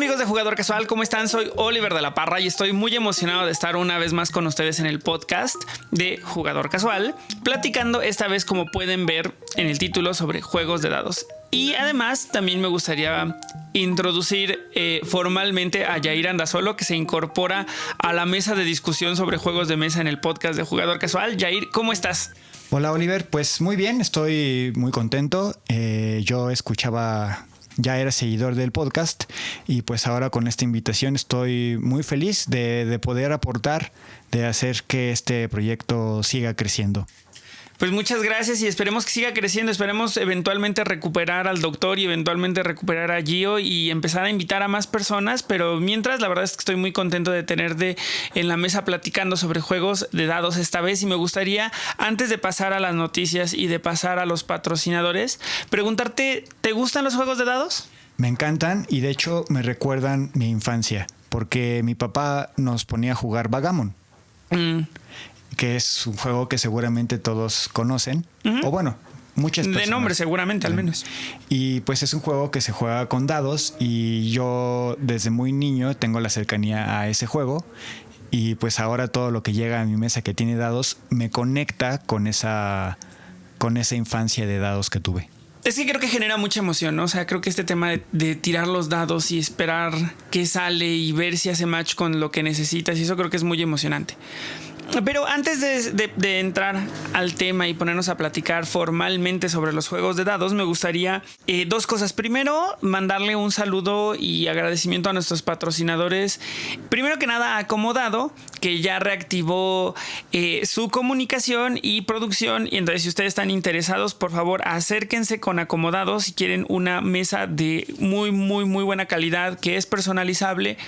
amigos de Jugador Casual, ¿cómo están? Soy Oliver de la Parra y estoy muy emocionado de estar una vez más con ustedes en el podcast de Jugador Casual, platicando esta vez, como pueden ver en el título, sobre juegos de dados. Y además también me gustaría introducir formalmente a Yair Andasolo, que se incorpora a la mesa de discusión sobre juegos de mesa en el podcast de Jugador Casual. Yair, ¿cómo estás? Hola Oliver, pues muy bien, estoy muy contento. Yo ya era seguidor del podcast y pues ahora con esta invitación estoy muy feliz de poder aportar, de hacer que este proyecto siga creciendo. Pues muchas gracias y esperemos que siga creciendo. Esperemos eventualmente recuperar al doctor y eventualmente recuperar a Gio y empezar a invitar a más personas. Pero mientras, la verdad es que estoy muy contento de tenerte en la mesa platicando sobre juegos de dados esta vez. Y me gustaría, antes de pasar a las noticias y de pasar a los patrocinadores, preguntarte, ¿te gustan los juegos de dados? Me encantan y de hecho me recuerdan mi infancia, porque mi papá nos ponía a jugar Vagamon. Que es un juego que seguramente todos conocen, o bueno, muchas personas. De nombre seguramente, al menos. Y pues es un juego que se juega con dados y yo desde muy niño tengo la cercanía a ese juego y pues ahora todo lo que llega a mi mesa que tiene dados me conecta con esa infancia de dados que tuve. Es que creo que genera mucha emoción, ¿no? O sea, creo que este tema de tirar los dados y esperar qué sale y ver si hace match con lo que necesitas, y eso creo que es muy emocionante. Pero antes de entrar al tema y ponernos a platicar formalmente sobre los juegos de dados, me gustaría dos cosas. Primero, mandarle un saludo y agradecimiento a nuestros patrocinadores. Primero que nada, Acomodado, que ya reactivó su comunicación y producción. Y entonces, si ustedes están interesados, por favor, acérquense con Acomodado si quieren una mesa de muy, muy, muy buena calidad, que es personalizable.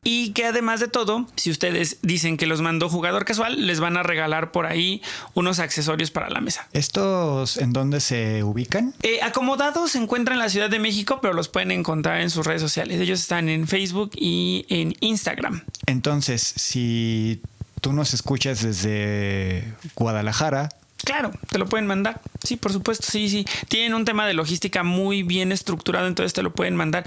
Y que además de todo, si ustedes dicen que los mandó Jugador Casual, les van a regalar por ahí unos accesorios para la mesa. ¿Estos en dónde se ubican? Acomodados se encuentran en la Ciudad de México, pero los pueden encontrar en sus redes sociales. Ellos están en Facebook y en Instagram. Entonces, si tú nos escuchas desde Guadalajara... Claro, te lo pueden mandar. Sí, por supuesto, sí. Tienen un tema de logística muy bien estructurado, entonces te lo pueden mandar.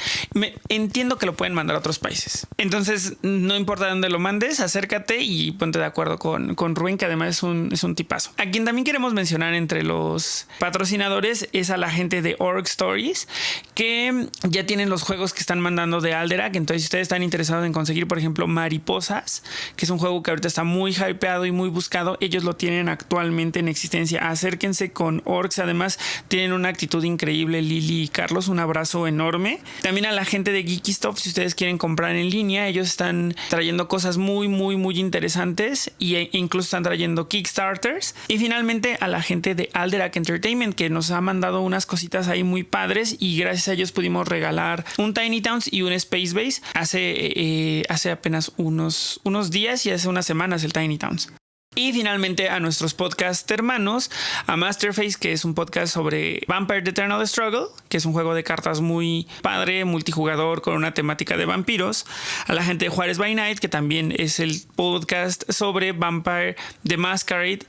Entiendo que lo pueden mandar a otros países. Entonces, no importa dónde lo mandes, acércate y ponte de acuerdo con Rubén, que además es un tipazo. A quien también queremos mencionar entre los patrocinadores es a la gente de Org Stories, que ya tienen los juegos que están mandando de Alderac. Entonces, si ustedes están interesados en conseguir, por ejemplo, Mariposas, que es un juego que ahorita está muy hypeado y muy buscado, ellos lo tienen actualmente en existencia. Acérquense con Orcs, además tienen una actitud increíble. Lili y Carlos, un abrazo enorme. También a la gente de Geeky Stuff, si ustedes quieren comprar en línea, ellos están trayendo cosas muy, muy, muy interesantes e incluso están trayendo Kickstarters. Y finalmente a la gente de Alderac Entertainment, que nos ha mandado unas cositas ahí muy padres y gracias a ellos pudimos regalar un Tiny Towns y un Space Base hace apenas unos días y hace unas semanas el Tiny Towns. Y finalmente a nuestros podcast hermanos, a Masterface, que es un podcast sobre Vampire: The Eternal Struggle, que es un juego de cartas muy padre, multijugador con una temática de vampiros. A la gente de Juárez by Night, que también es el podcast sobre Vampire: The Masquerade.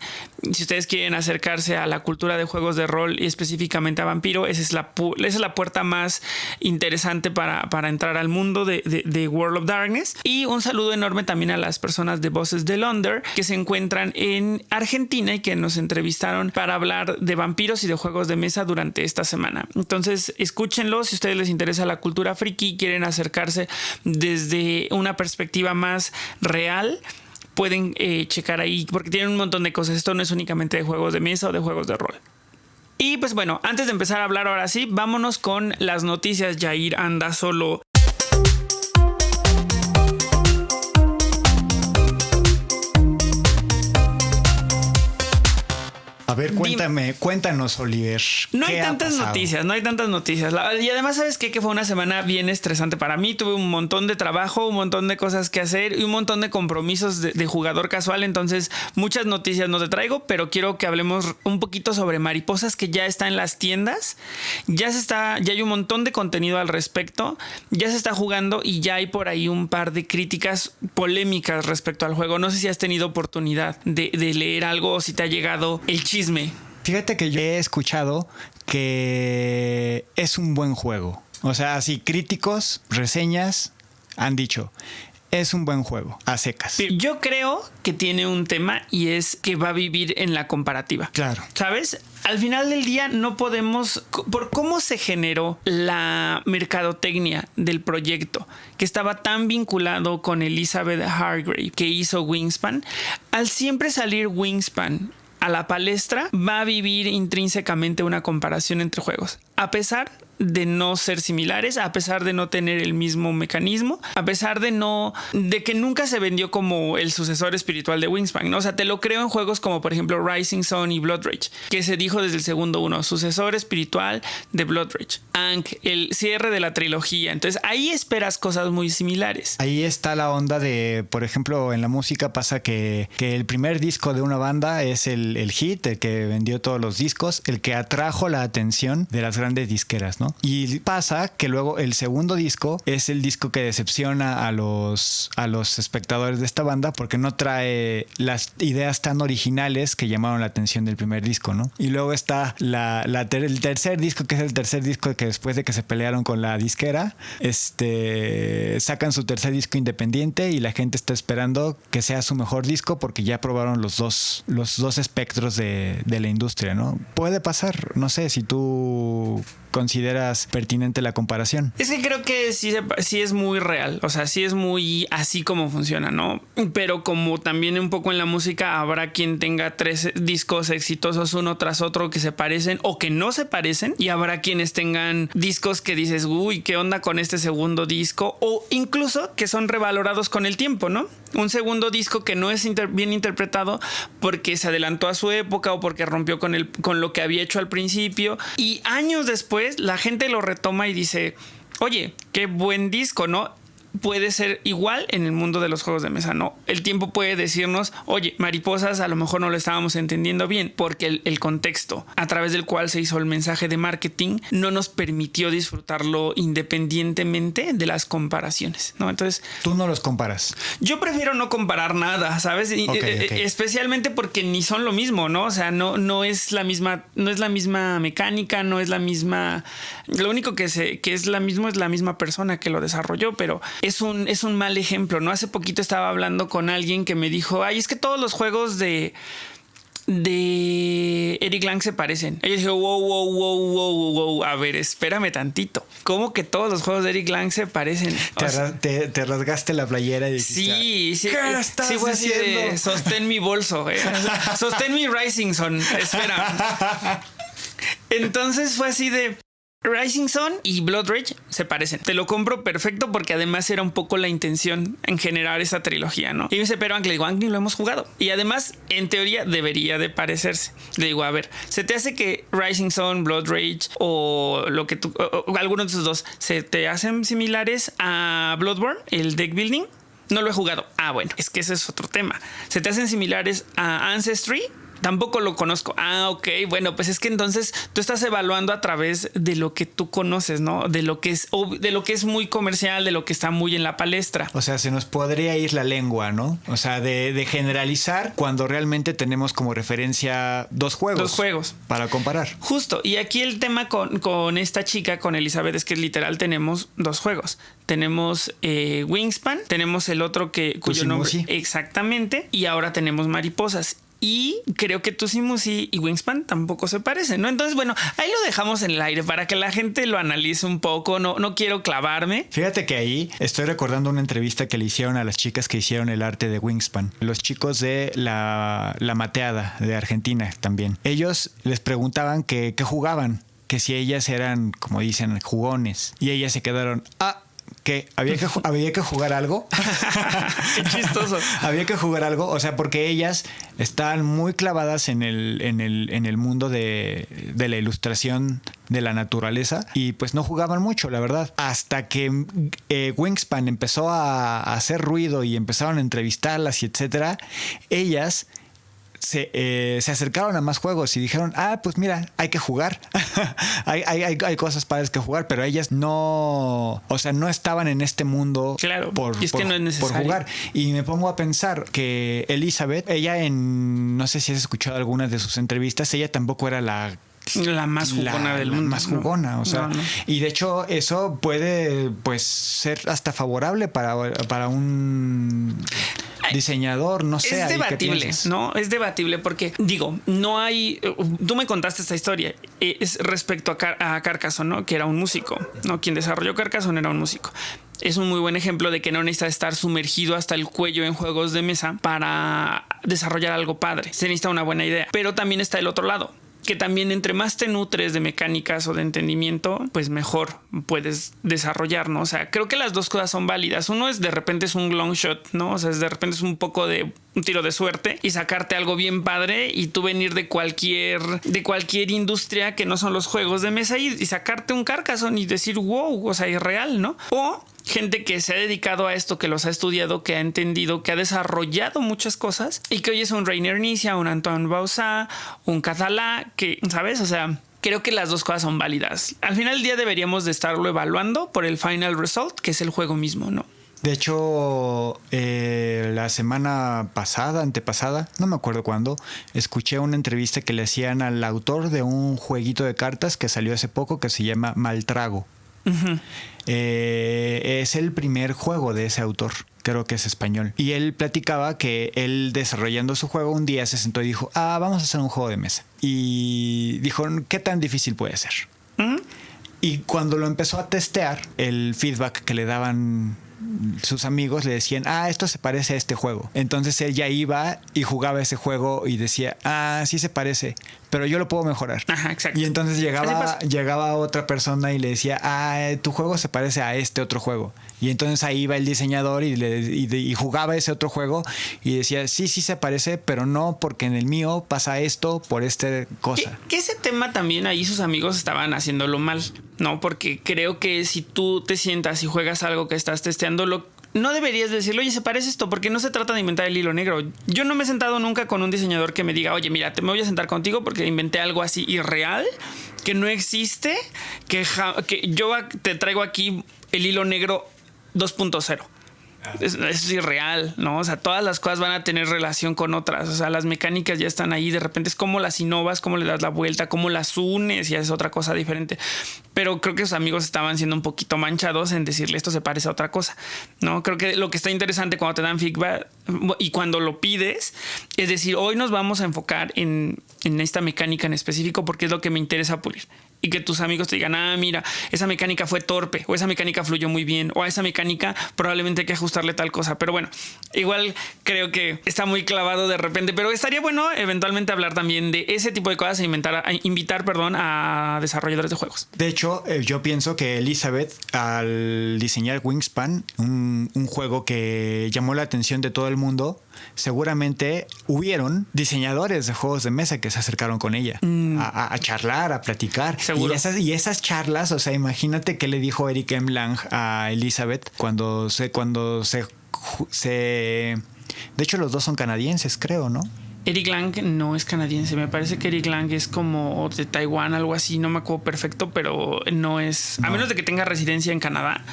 Si ustedes quieren acercarse a la cultura de juegos de rol y específicamente a vampiro, esa es la puerta más interesante para entrar al mundo de World of Darkness. Y un saludo enorme también a las personas de Voces de Londres, que se encuentran en Argentina y que nos entrevistaron para hablar de vampiros y de juegos de mesa durante esta semana. Entonces, escúchenlo si a ustedes les interesa la cultura friki y quieren acercarse desde una perspectiva más real. Pueden checar ahí porque tienen un montón de cosas. Esto no es únicamente de juegos de mesa o de juegos de rol. Y pues bueno, antes de empezar a hablar ahora sí, vámonos con las noticias. Yair Andasolo. A ver, cuéntanos, Oliver. No hay tantas noticias. Y además, ¿sabes qué? Que fue una semana bien estresante para mí. Tuve un montón de trabajo, un montón de cosas que hacer y un montón de compromisos de Jugador Casual. Entonces, muchas noticias no te traigo, pero quiero que hablemos un poquito sobre Mariposas, que ya está en las tiendas. Ya hay un montón de contenido al respecto. Ya se está jugando y ya hay por ahí un par de críticas polémicas respecto al juego. No sé si has tenido oportunidad de leer algo o si te ha llegado el chisme. Fíjate que yo he escuchado que es un buen juego. O sea, así críticos, reseñas han dicho, es un buen juego, a secas. Yo creo que tiene un tema y es que va a vivir en la comparativa. Claro. ¿Sabes? Al final del día no podemos, por cómo se generó la mercadotecnia del proyecto, que estaba tan vinculado con Elizabeth Hargrave, que hizo Wingspan, al siempre salir Wingspan a la palestra, va a vivir intrínsecamente una comparación entre juegos. A pesar de no ser similares, a pesar de no tener el mismo mecanismo, a pesar de que nunca se vendió como el sucesor espiritual de Wingspan, ¿no? O sea, te lo creo en juegos como por ejemplo Rising Sun y Blood Rage, que se dijo desde el segundo uno, sucesor espiritual de Blood Rage. Ankh, el cierre de la trilogía. Entonces ahí esperas cosas muy similares. Ahí está la onda de, por ejemplo, en la música pasa que el primer disco de una banda es el hit, el que vendió todos los discos, el que atrajo la atención de las grandes disqueras, ¿no? Y pasa que luego el segundo disco es el disco que decepciona a los espectadores de esta banda porque no trae las ideas tan originales que llamaron la atención del primer disco, ¿no? Y luego está el tercer disco, que es el tercer disco que después de que se pelearon con la disquera, sacan su tercer disco independiente y la gente está esperando que sea su mejor disco porque ya probaron los dos espectros de la industria, ¿no? Puede pasar, no sé si tú consideras pertinente la comparación. Es que creo que sí es muy real, o sea, sí es muy así como funciona, ¿no? Pero como también un poco en la música habrá quien tenga 3 discos exitosos uno tras otro que se parecen o que no se parecen, y habrá quienes tengan discos que dices, uy, ¿qué onda con este segundo disco? O incluso que son revalorados con el tiempo, ¿no? Un segundo disco que no es bien interpretado porque se adelantó a su época o porque rompió con lo que había hecho al principio, y años después la gente lo retoma y dice, oye, qué buen disco, ¿no? Puede ser igual en el mundo de los juegos de mesa, ¿no? El tiempo puede decirnos, oye, Mariposas a lo mejor no lo estábamos entendiendo bien porque el contexto a través del cual se hizo el mensaje de marketing no nos permitió disfrutarlo independientemente de las comparaciones, ¿no? Entonces, tú no los comparas. Yo prefiero no comparar nada, ¿sabes? Okay. Especialmente porque ni son lo mismo, ¿no? O sea, no es la misma mecánica, no es la misma. Lo único que es la misma persona que lo desarrolló, pero es un mal ejemplo, ¿no? Hace poquito estaba hablando con alguien que me dijo, ay, es que todos los juegos de Eric Lang se parecen. Y yo dije, wow, a ver, espérame tantito. ¿Cómo que todos los juegos de Eric Lang se parecen? Te rasgaste la playera y dijiste, sí. ¿Qué estás haciendo? Sostén mi bolso, sostén mi Rising Sun, espera. Entonces fue así de... Rising Sun y Blood Rage se parecen. Te lo compro perfecto porque además era un poco la intención en generar esa trilogía, ¿no? Y me dice, pero Ankh, le digo, Ankh, ni lo hemos jugado. Y además, en teoría, debería de parecerse. Le digo, a ver, ¿se te hace que Rising Sun, Blood Rage o alguno de esos dos se te hacen similares a Bloodborne, el deck building? No lo he jugado. Ah, bueno, es que ese es otro tema. ¿Se te hacen similares a Ancestry? Tampoco lo conozco. Ah, ok. Bueno, pues es que entonces tú estás evaluando a través de lo que tú conoces, ¿no? De lo que es muy comercial, de lo que está muy en la palestra. O sea, se nos podría ir la lengua, ¿no? O sea, de generalizar cuando realmente tenemos como referencia dos juegos para comparar. Justo. Y aquí el tema con esta chica, con Elizabeth, es que literal tenemos 2 juegos. Tenemos Wingspan, tenemos el otro cuyo nombre exactamente, y ahora tenemos Mariposas. Y creo que Tusimusi y Wingspan tampoco se parecen, ¿no? Entonces, bueno, ahí lo dejamos en el aire para que la gente lo analice un poco. No quiero clavarme. Fíjate que ahí estoy recordando una entrevista que le hicieron a las chicas que hicieron el arte de Wingspan. Los chicos de la Mateada de Argentina también. Ellos les preguntaban qué jugaban, que si ellas eran, como dicen, jugones. Y ellas se quedaron, que había que jugar algo. Qué chistoso. Había que jugar algo, o sea, porque ellas estaban muy clavadas en el mundo de la ilustración de la naturaleza y pues no jugaban mucho, la verdad. Hasta que Wingspan empezó a hacer ruido y empezaron a entrevistarlas y etcétera, ellas se acercaron a más juegos y dijeron, pues mira, hay que jugar. hay cosas padres que jugar, pero ellas no estaban en este mundo, claro, por jugar. Y me pongo a pensar que Elizabeth, ella no sé si has escuchado algunas de sus entrevistas, ella tampoco era la la más jugona del mundo. La más jugona, ¿no? O sea, y de hecho eso puede pues ser hasta favorable para un diseñador, no sé. Es debatible, ¿no? Es debatible porque, digo, no hay... Tú me contaste esta historia. Es respecto a Carcassonne, ¿no? Que era un músico, ¿no? Quien desarrolló Carcassonne era un músico. Es un muy buen ejemplo de que no necesitas estar sumergido hasta el cuello en juegos de mesa para desarrollar algo padre. Se necesita una buena idea. Pero también está el otro lado, que también entre más te nutres de mecánicas o de entendimiento, pues mejor puedes desarrollar, ¿no? O sea, creo que las dos cosas son válidas. Uno es de repente es un long shot, ¿no? O sea, de repente es un poco de un tiro de suerte y sacarte algo bien padre y tú venir de cualquier industria que no son los juegos de mesa y sacarte un Carcassonne y decir, wow, o sea, es real, ¿no? O gente que se ha dedicado a esto, que los ha estudiado, que ha entendido, que ha desarrollado muchas cosas y que hoy es un Rainer Knizia, un Antoine Bauza, un Catalá, que, ¿sabes? O sea, creo que las dos cosas son válidas. Al final del día deberíamos de estarlo evaluando por el final result, que es el juego mismo, ¿no? De hecho, la semana pasada, antepasada, no me acuerdo cuándo, escuché una entrevista que le hacían al autor de un jueguito de cartas que salió hace poco que se llama Maltrago. Uh-huh. Es el primer juego de ese autor, creo que es español. Y él platicaba que él desarrollando su juego un día se sentó y dijo, vamos a hacer un juego de mesa. Y dijo, ¿qué tan difícil puede ser? Uh-huh. Y cuando lo empezó a testear, el feedback que le daban sus amigos le decían, esto se parece a este juego. Entonces él ya iba y jugaba ese juego y decía, sí se parece, pero yo lo puedo mejorar. Ajá, exacto. Y entonces llegaba otra persona y le decía, tu juego se parece a este otro juego. Y entonces ahí iba el diseñador y jugaba ese otro juego y decía, sí se parece, pero no, porque en el mío pasa esto por esta cosa. Que ese tema también ahí sus amigos estaban haciéndolo mal, ¿no? Porque creo que si tú te sientas y juegas algo que estás testeando, no deberías decirlo, oye, se parece esto, porque no se trata de inventar el hilo negro. Yo no me he sentado nunca con un diseñador que me diga, oye, mira, me voy a sentar contigo porque inventé algo así irreal, que no existe, que yo te traigo aquí el hilo negro 2.0. Es irreal, ¿no? O sea, todas las cosas van a tener relación con otras. O sea, las mecánicas ya están ahí. De repente es como las innovas, cómo le das la vuelta, cómo las unes y es otra cosa diferente. Pero creo que sus amigos estaban siendo un poquito manchados en decirle esto se parece a otra cosa, ¿no? Creo que lo que está interesante cuando te dan feedback y cuando lo pides es decir, hoy nos vamos a enfocar en esta mecánica en específico porque es lo que me interesa pulir. Y que tus amigos te digan, mira, esa mecánica fue torpe, o esa mecánica fluyó muy bien, o a esa mecánica probablemente hay que ajustarle tal cosa. Pero bueno, igual creo que está muy clavado de repente, pero estaría bueno eventualmente hablar también de ese tipo de cosas e invitar a desarrolladores de juegos. De hecho, yo pienso que Elizabeth, al diseñar Wingspan, un juego que llamó la atención de todo el mundo, seguramente hubieron diseñadores de juegos de mesa que se acercaron con ella a charlar, a platicar. Seguro. Y esas charlas, o sea, imagínate qué le dijo Eric M. Lang a Elizabeth cuando se de hecho, los dos son canadienses, creo, ¿no? Eric Lang no es canadiense. Me parece que Eric Lang es como de Taiwán, algo así. No me acuerdo perfecto, pero no es... A menos de que tenga residencia en Canadá.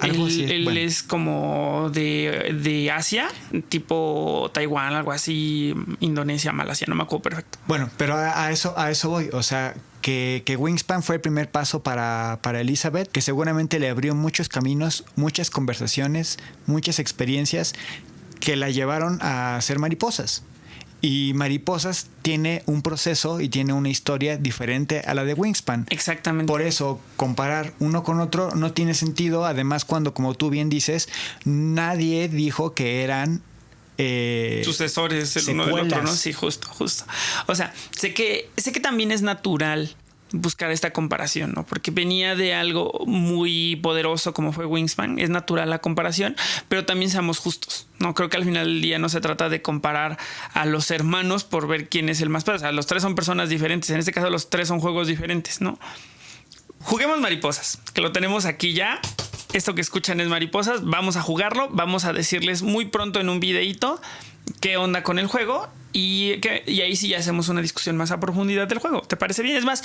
Él es como de Asia, tipo Taiwán, algo así, Indonesia, Malasia, no me acuerdo perfecto. Bueno, pero a eso voy. O sea, que Wingspan fue el primer paso para Elizabeth, que seguramente le abrió muchos caminos, muchas conversaciones, muchas experiencias que la llevaron a hacer Mariposas. Y Mariposas tiene un proceso y tiene una historia diferente a la de Wingspan. Exactamente. Por eso, comparar uno con otro no tiene sentido. Además, cuando, como tú bien dices, nadie dijo que eran sucesores el uno del otro, ¿no? Sí, justo. O sea, sé que también es natural buscar esta comparación, ¿no? Porque venía de algo muy poderoso como fue Wingspan. Es natural la comparación, pero también seamos justos, ¿no? Creo que al final del día no se trata de comparar a los hermanos por ver quién es el más padre. O sea, los tres son personas diferentes. En este caso, los tres son juegos diferentes, ¿no? Juguemos Mariposas, que lo tenemos aquí ya. Esto que escuchan es Mariposas. Vamos a jugarlo. Vamos a decirles muy pronto en un videíto qué onda con el juego. Y ahí sí ya hacemos una discusión más a profundidad del juego. ¿Te parece bien? Es más,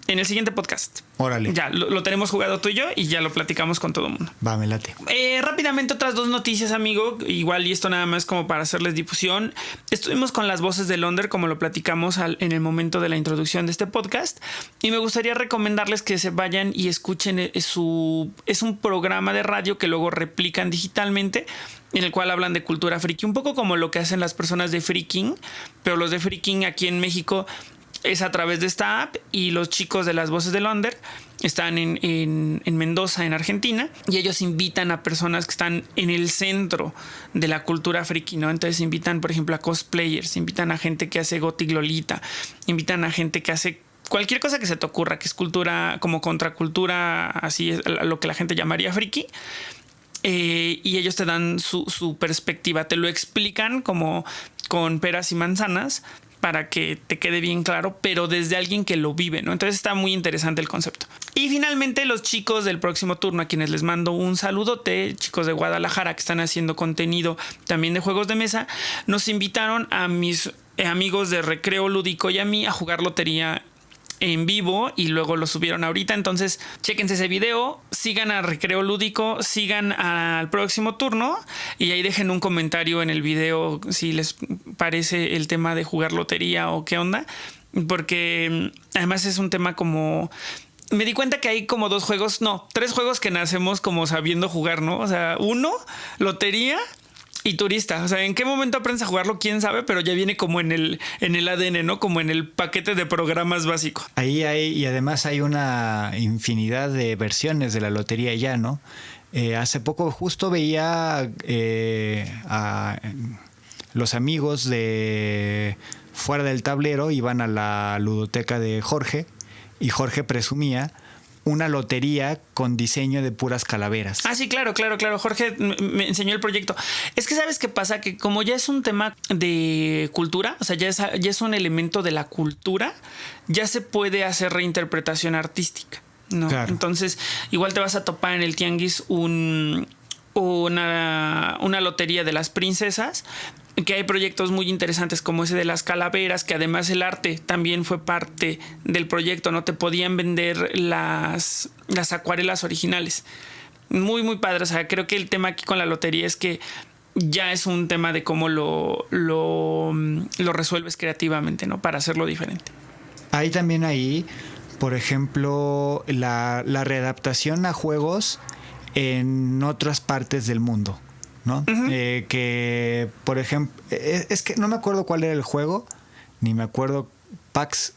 en el siguiente podcast. Órale. Ya lo tenemos jugado tú y yo y ya lo platicamos con todo el mundo. Va, me late. Rápidamente otras 2 noticias, amigo. Igual y esto nada más como para hacerles difusión. Estuvimos con las voces de Londres, como lo platicamos en el momento de la introducción de este podcast. Y me gustaría recomendarles que se vayan y escuchen es un programa de radio que luego replican digitalmente, en el cual hablan de cultura friki. Un poco como lo que hacen las personas de Freaking. Pero los de Freaking aquí en México es a través de esta app, y los chicos de las voces de Londres están en Mendoza, en Argentina, y ellos invitan a personas que están en el centro de la cultura friki, ¿no? Entonces invitan, por ejemplo, a cosplayers, invitan a gente que hace Gothic Lolita, invitan a gente que hace cualquier cosa que se te ocurra, que es cultura, como contracultura, así es lo que la gente llamaría friki. Y ellos te dan su perspectiva, te lo explican como con peras y manzanas, para que te quede bien claro, pero desde alguien que lo vive, ¿no? Entonces está muy interesante el concepto. Y finalmente los chicos del próximo turno, a quienes les mando un saludote, chicos de Guadalajara que están haciendo contenido también de juegos de mesa, nos invitaron a mis amigos de Recreo Lúdico y a mí a jugar lotería en vivo, y luego lo subieron ahorita. Entonces chéquense ese video, sigan a Recreo Lúdico, sigan al próximo turno y ahí dejen un comentario en el video si les parece el tema de jugar lotería o qué onda, porque además es un tema como... Me di cuenta que hay como 3 juegos que nacemos como sabiendo jugar, ¿no? O sea, 1, lotería y turista. O sea, ¿en qué momento aprendes a jugarlo? Quién sabe, pero ya viene como en el ADN, ¿no? Como en el paquete de programas básico. Ahí hay, y además hay una infinidad de versiones de la lotería ya, ¿no? Hace poco justo veía a los amigos de Fuera del Tablero, iban a la ludoteca de Jorge, y Jorge presumía una lotería con diseño de puras calaveras. Ah, sí, claro. Jorge me enseñó el proyecto. Es que ¿sabes qué pasa? Que como ya es un tema de cultura, o sea, ya es un elemento de la cultura, ya se puede hacer reinterpretación artística, ¿no? Claro. Entonces, igual te vas a topar en el tianguis una lotería de las princesas, que hay proyectos muy interesantes como ese de las calaveras, que además el arte también fue parte del proyecto, ¿no? Te podían vender las acuarelas originales. Muy, muy padre. O sea, creo que el tema aquí con la lotería es que ya es un tema de cómo lo resuelves creativamente, ¿no? Para hacerlo diferente. Hay también ahí, por ejemplo, la readaptación a juegos en otras partes del mundo, ¿no? Uh-huh. Que, por ejemplo, es que no me acuerdo cuál era el juego, ni me acuerdo. PAX,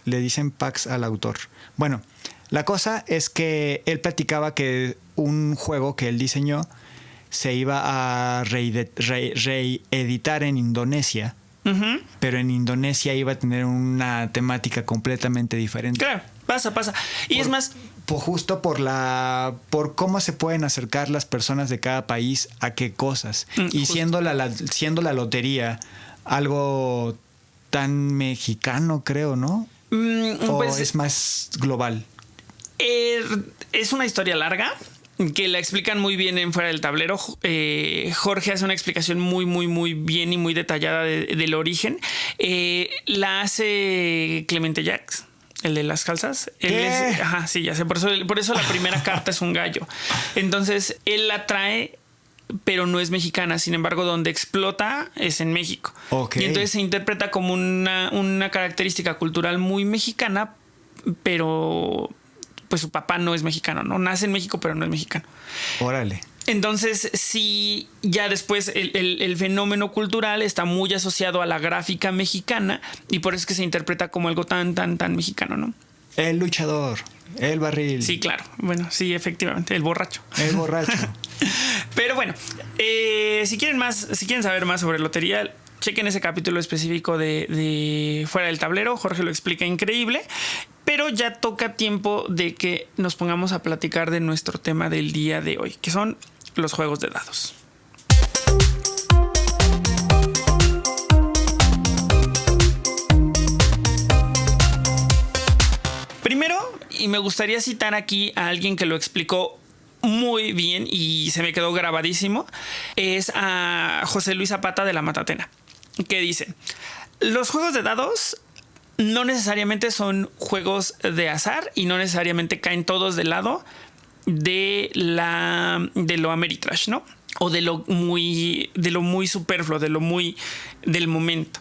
le dicen PAX al autor. Bueno, la cosa es que él platicaba que un juego que él diseñó se iba a reeditar en Indonesia, uh-huh, pero en Indonesia iba a tener una temática completamente diferente. Claro, pasa. Y es más... justo por cómo se pueden acercar las personas de cada país a qué cosas. Y siendo la lotería algo tan mexicano, creo, ¿no? ¿O pues, es más global? Es una historia larga que la explican muy bien en Fuera del Tablero. Jorge hace una explicación muy, muy, muy bien y muy detallada del origen. La hace Clemente Jacques, el de las calzas. Ajá, sí, ya sé. Por eso la primera carta es un gallo. Entonces, él la trae, pero no es mexicana. Sin embargo, donde explota es en México. Okay. Y entonces se interpreta como una característica cultural muy mexicana, pero pues su papá no es mexicano, ¿no? Nace en México, pero no es mexicano. Órale. Entonces, sí, ya después el fenómeno cultural está muy asociado a la gráfica mexicana, y por eso es que se interpreta como algo tan mexicano, ¿no? El luchador, el barril. Sí, claro. Bueno, sí, efectivamente, el borracho. El borracho. Pero bueno, si quieren saber más sobre lotería, chequen ese capítulo específico de Fuera del Tablero. Jorge lo explica increíble. Pero ya toca tiempo de que nos pongamos a platicar de nuestro tema del día de hoy, que son los juegos de dados. Primero, y me gustaría citar aquí a alguien que lo explicó muy bien y se me quedó grabadísimo, es a José Luis Zapata de La Matatena, que dice: los juegos de dados no necesariamente son juegos de azar y no necesariamente caen todos del lado de lo Ameritrash, ¿no? O de lo muy superfluo, del momento.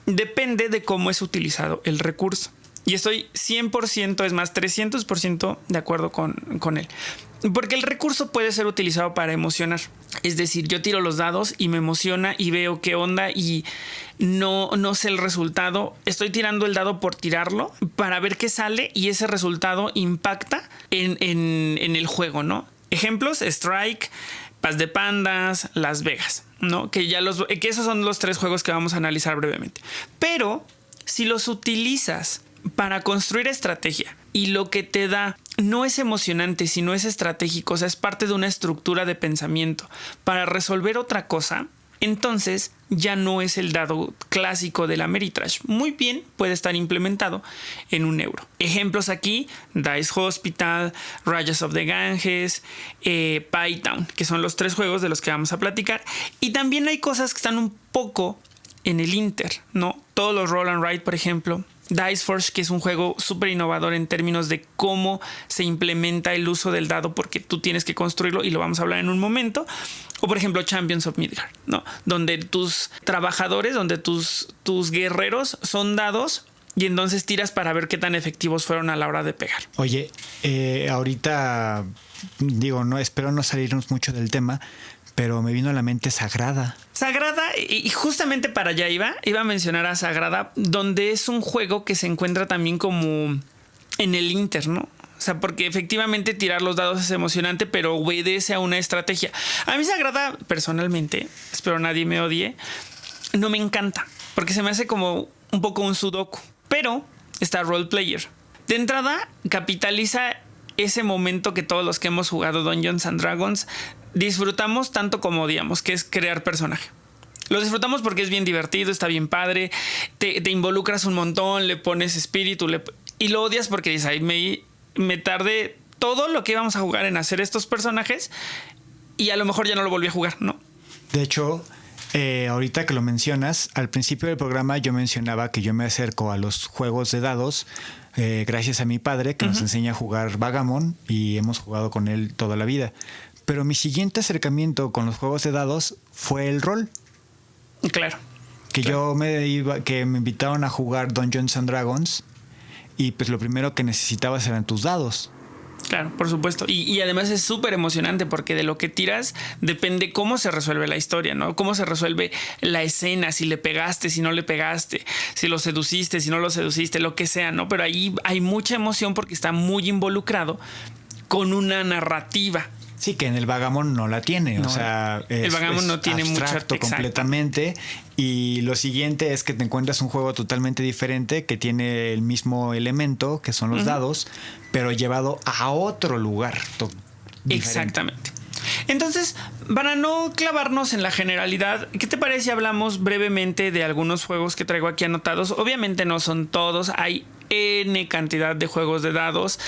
Depende de cómo es utilizado el recurso. Y estoy 100%, es más, 300% de acuerdo con él. Porque el recurso puede ser utilizado para emocionar. Es decir, yo tiro los dados y me emociona y veo qué onda y no sé el resultado. Estoy tirando el dado por tirarlo para ver qué sale y ese resultado impacta en el juego, ¿no? Ejemplos: Strike, Paz de Pandas, Las Vegas, ¿no? Que esos son los 3 juegos que vamos a analizar brevemente. Pero si los utilizas para construir estrategia y lo que te da no es emocionante, sino es estratégico, o sea, es parte de una estructura de pensamiento para resolver otra cosa, entonces ya no es el dado clásico del Ameritrash. Muy bien puede estar implementado en un euro. Ejemplos aquí: Dice Hospital, Rajas of the Ganges, Python, que son los 3 juegos de los que vamos a platicar. Y también hay cosas que están un poco en el Inter, ¿no? Todos los Roll and Write, por ejemplo. Dice Forge, que es un juego súper innovador en términos de cómo se implementa el uso del dado, porque tú tienes que construirlo y lo vamos a hablar en un momento. O por ejemplo Champions of Midgard, ¿no? Donde tus trabajadores, donde tus guerreros son dados y entonces tiras para ver qué tan efectivos fueron a la hora de pegar. Oye, ahorita digo, no espero no salirnos mucho del tema, pero me vino a la mente Sagrada. Sagrada, y justamente para allá iba a mencionar a Sagrada, donde es un juego que se encuentra también como en el Inter, ¿no? O sea, porque efectivamente tirar los dados es emocionante, pero obedece a una estrategia. A mí Sagrada, personalmente, espero nadie me odie, no me encanta, porque se me hace como un poco un sudoku. Pero está Role Player. De entrada, capitaliza ese momento que todos los que hemos jugado Dungeons and Dragons disfrutamos tanto como odiamos, que es crear personaje. Lo disfrutamos porque es bien divertido, está bien padre, te involucras un montón, le pones espíritu, y lo odias porque dices: ay, me tardé todo lo que íbamos a jugar en hacer estos personajes y a lo mejor ya no lo volví a jugar, ¿no? De hecho, ahorita que lo mencionas, al principio del programa yo mencionaba que yo me acerco a los juegos de dados gracias a mi padre, que nos enseña a jugar Vagamon, y hemos jugado con él toda la vida. Pero mi siguiente acercamiento con los juegos de dados fue el rol. Claro. Que me invitaron a jugar Dungeons and Dragons, y pues lo primero que necesitabas eran tus dados. Claro, por supuesto. Y además es súper emocionante porque de lo que tiras depende cómo se resuelve la historia, ¿no? Cómo se resuelve la escena, si le pegaste, si no le pegaste, si lo seduciste, si no lo seduciste, lo que sea, ¿no? Pero ahí hay mucha emoción porque está muy involucrado con una narrativa. Sí, que en el Vagamon no la tiene. No, o sea, el Vagamon no tiene abstracto mucho completamente. Y lo siguiente es que te encuentras un juego totalmente diferente que tiene el mismo elemento, que son los dados, pero llevado a otro lugar. Exactamente. Entonces, para no clavarnos en la generalidad, ¿qué te parece si hablamos brevemente de algunos juegos que traigo aquí anotados? Obviamente no son todos, hay N cantidad de juegos de dados.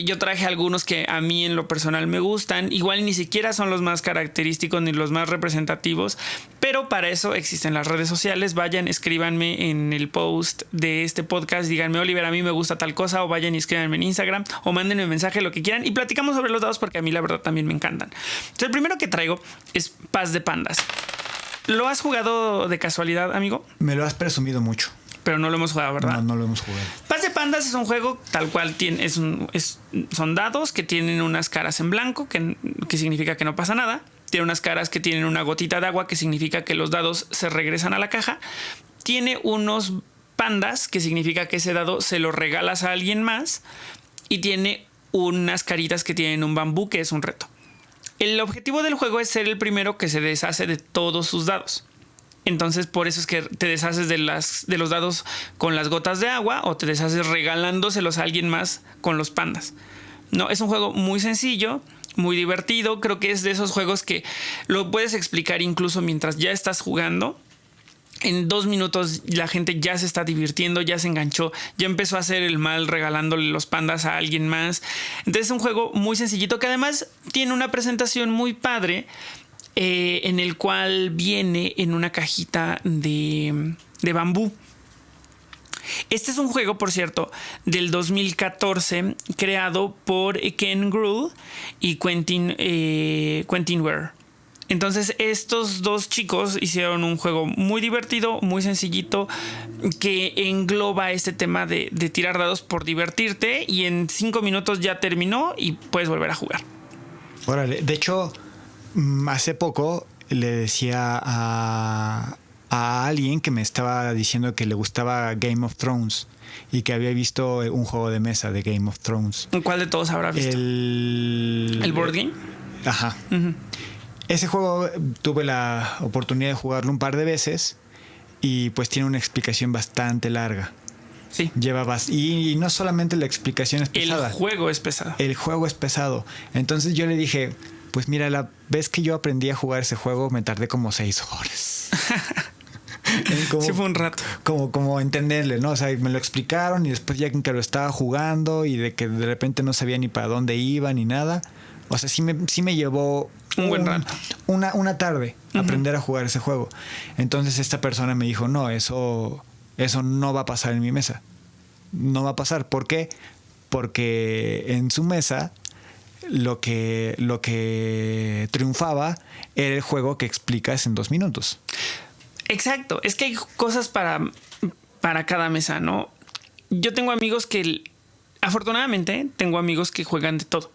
Yo traje algunos que a mí en lo personal me gustan. Igual ni siquiera son los más característicos ni los más representativos, pero para eso existen las redes sociales. Vayan, escríbanme en el post de este podcast, díganme: Oliver, a mí me gusta tal cosa, o vayan y escríbanme en Instagram o mándenme un mensaje, lo que quieran, y platicamos sobre los dados porque a mí la verdad también me encantan. Entonces, el primero que traigo es Paz de Pandas. ¿Lo has jugado de casualidad, amigo? Me lo has presumido mucho. Pero no lo hemos jugado, ¿verdad? No lo hemos jugado. Paz de Pandas es un juego tal cual, son dados que tienen unas caras en blanco, que significa que no pasa nada. Tiene unas caras que tienen una gotita de agua, que significa que los dados se regresan a la caja. Tiene unos pandas, que significa que ese dado se lo regalas a alguien más. Y tiene unas caritas que tienen un bambú, que es un reto. El objetivo del juego es ser el primero que se deshace de todos sus dados. Entonces, por eso es que te deshaces de los dados con las gotas de agua, o te deshaces regalándoselos a alguien más con los pandas. No, es un juego muy sencillo, muy divertido. Creo que es de esos juegos que lo puedes explicar incluso mientras ya estás jugando. En 2 minutos la gente ya se está divirtiendo, ya se enganchó, ya empezó a hacer el mal regalándole los pandas a alguien más. Entonces es un juego muy sencillito que además tiene una presentación muy padre. En el cual viene en una cajita de bambú. Este es un juego, por cierto, del 2014, creado por Ken Gruhl y Quentin Ware. Entonces, estos dos chicos hicieron un juego muy divertido, muy sencillito, que engloba este tema de tirar dados por divertirte, y en 5 minutos ya terminó y puedes volver a jugar. Órale, de hecho, hace poco le decía a alguien que me estaba diciendo que le gustaba Game of Thrones y que había visto un juego de mesa de Game of Thrones. ¿Cuál de todos habrá visto? ¿El board game? Ajá. Uh-huh. Ese juego tuve la oportunidad de jugarlo un par de veces y pues tiene una explicación bastante larga. Sí. Y no solamente la explicación es pesada. El juego es pesado. El juego es pesado. Entonces yo le dije, pues mira, la vez que yo aprendí a jugar ese juego me tardé como 6 horas. Sí, fue un rato. Como entenderle, ¿no? O sea, me lo explicaron y después ya que lo estaba jugando y de que de repente no sabía ni para dónde iba ni nada. O sea, sí me llevó un buen rato. Una tarde aprender a jugar ese juego. Entonces esta persona me dijo, no, eso no va a pasar en mi mesa. No va a pasar. ¿Por qué? Porque en su mesa lo que triunfaba era el juego que explicas en 2 minutos. Exacto. Es que hay cosas para cada mesa, ¿no? Yo tengo amigos afortunadamente, tengo amigos que juegan de todo.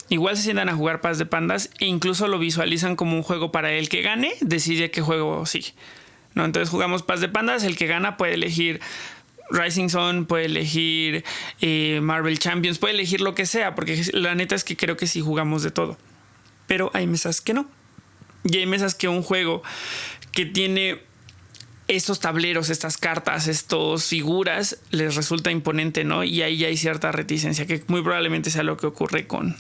Igual se sientan a jugar Paz de Pandas e incluso lo visualizan como un juego para el que gane, decide qué juego sigue, ¿no? Entonces jugamos Paz de Pandas, el que gana puede elegir Rising Sun, puede elegir Marvel Champions, puede elegir lo que sea, porque la neta es que creo que sí jugamos de todo. Pero hay mesas que no. Y hay mesas que un juego que tiene estos tableros, estas cartas, estas figuras, les resulta imponente, ¿no? Y ahí ya hay cierta reticencia, que muy probablemente sea lo que ocurre con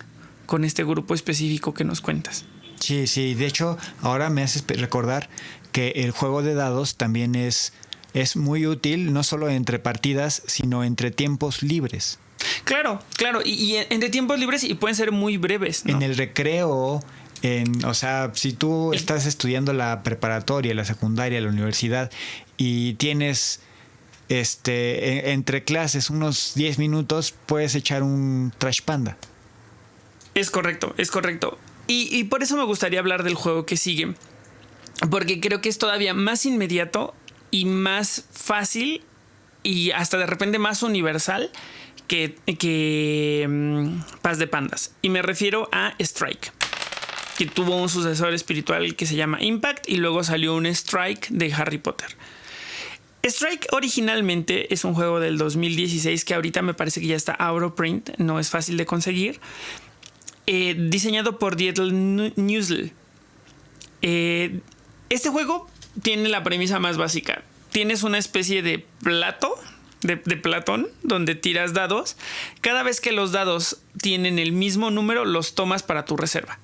este grupo específico que nos cuentas. Sí, sí. De hecho, ahora me haces recordar que el juego de dados también es muy útil, no solo entre partidas, sino entre tiempos libres. Claro. Y entre tiempos libres, y pueden ser muy breves, ¿no? En el recreo, o sea, si tú estás estudiando la preparatoria, la secundaria, la universidad y tienes entre clases unos 10 minutos, puedes echar un Trash Panda. Es correcto. Y por eso me gustaría hablar del juego que sigue, porque creo que es todavía más inmediato y más fácil y hasta de repente más universal que Paz de Pandas. Y me refiero a Strike, que tuvo un sucesor espiritual que se llama Impact y luego salió un Strike de Harry Potter. Strike originalmente es un juego del 2016 que ahorita me parece que ya está out of print, no es fácil de conseguir. Diseñado por Dietel Newsl. Este juego tiene la premisa más básica. Tienes una especie de plato, de Platón, donde tiras dados. Cada vez que los dados tienen el mismo número, los tomas para tu reserva.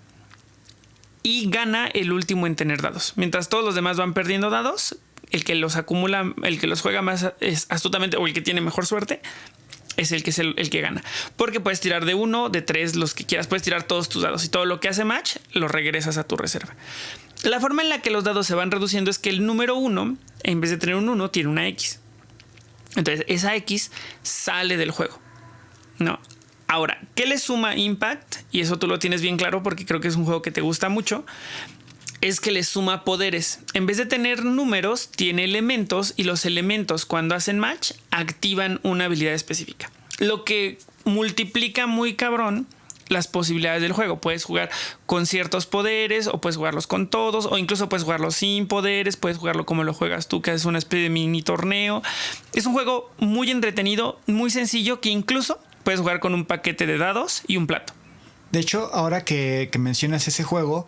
Y gana el último en tener dados. Mientras todos los demás van perdiendo dados, el que los acumula, el que los juega más astutamente o el que tiene mejor suerte, es el que gana. Porque puedes tirar de 1, de 3, los que quieras. Puedes tirar todos tus dados y todo lo que hace match lo regresas a tu reserva. La forma en la que los dados se van reduciendo es que el número 1, en vez de tener un 1, tiene una X. Entonces esa X sale del juego, ¿no? Ahora, ¿qué le suma Impact? Y eso tú lo tienes bien claro porque creo que es un juego que te gusta mucho. Es que le suma poderes. En vez de tener números, tiene elementos, y los elementos, cuando hacen match, activan una habilidad específica. Lo que multiplica muy cabrón las posibilidades del juego. Puedes jugar con ciertos poderes, o puedes jugarlos con todos, o incluso puedes jugarlo sin poderes, puedes jugarlo como lo juegas tú, que es una especie de mini torneo. Es un juego muy entretenido, muy sencillo, que incluso puedes jugar con un paquete de dados y un plato. De hecho, ahora que mencionas ese juego,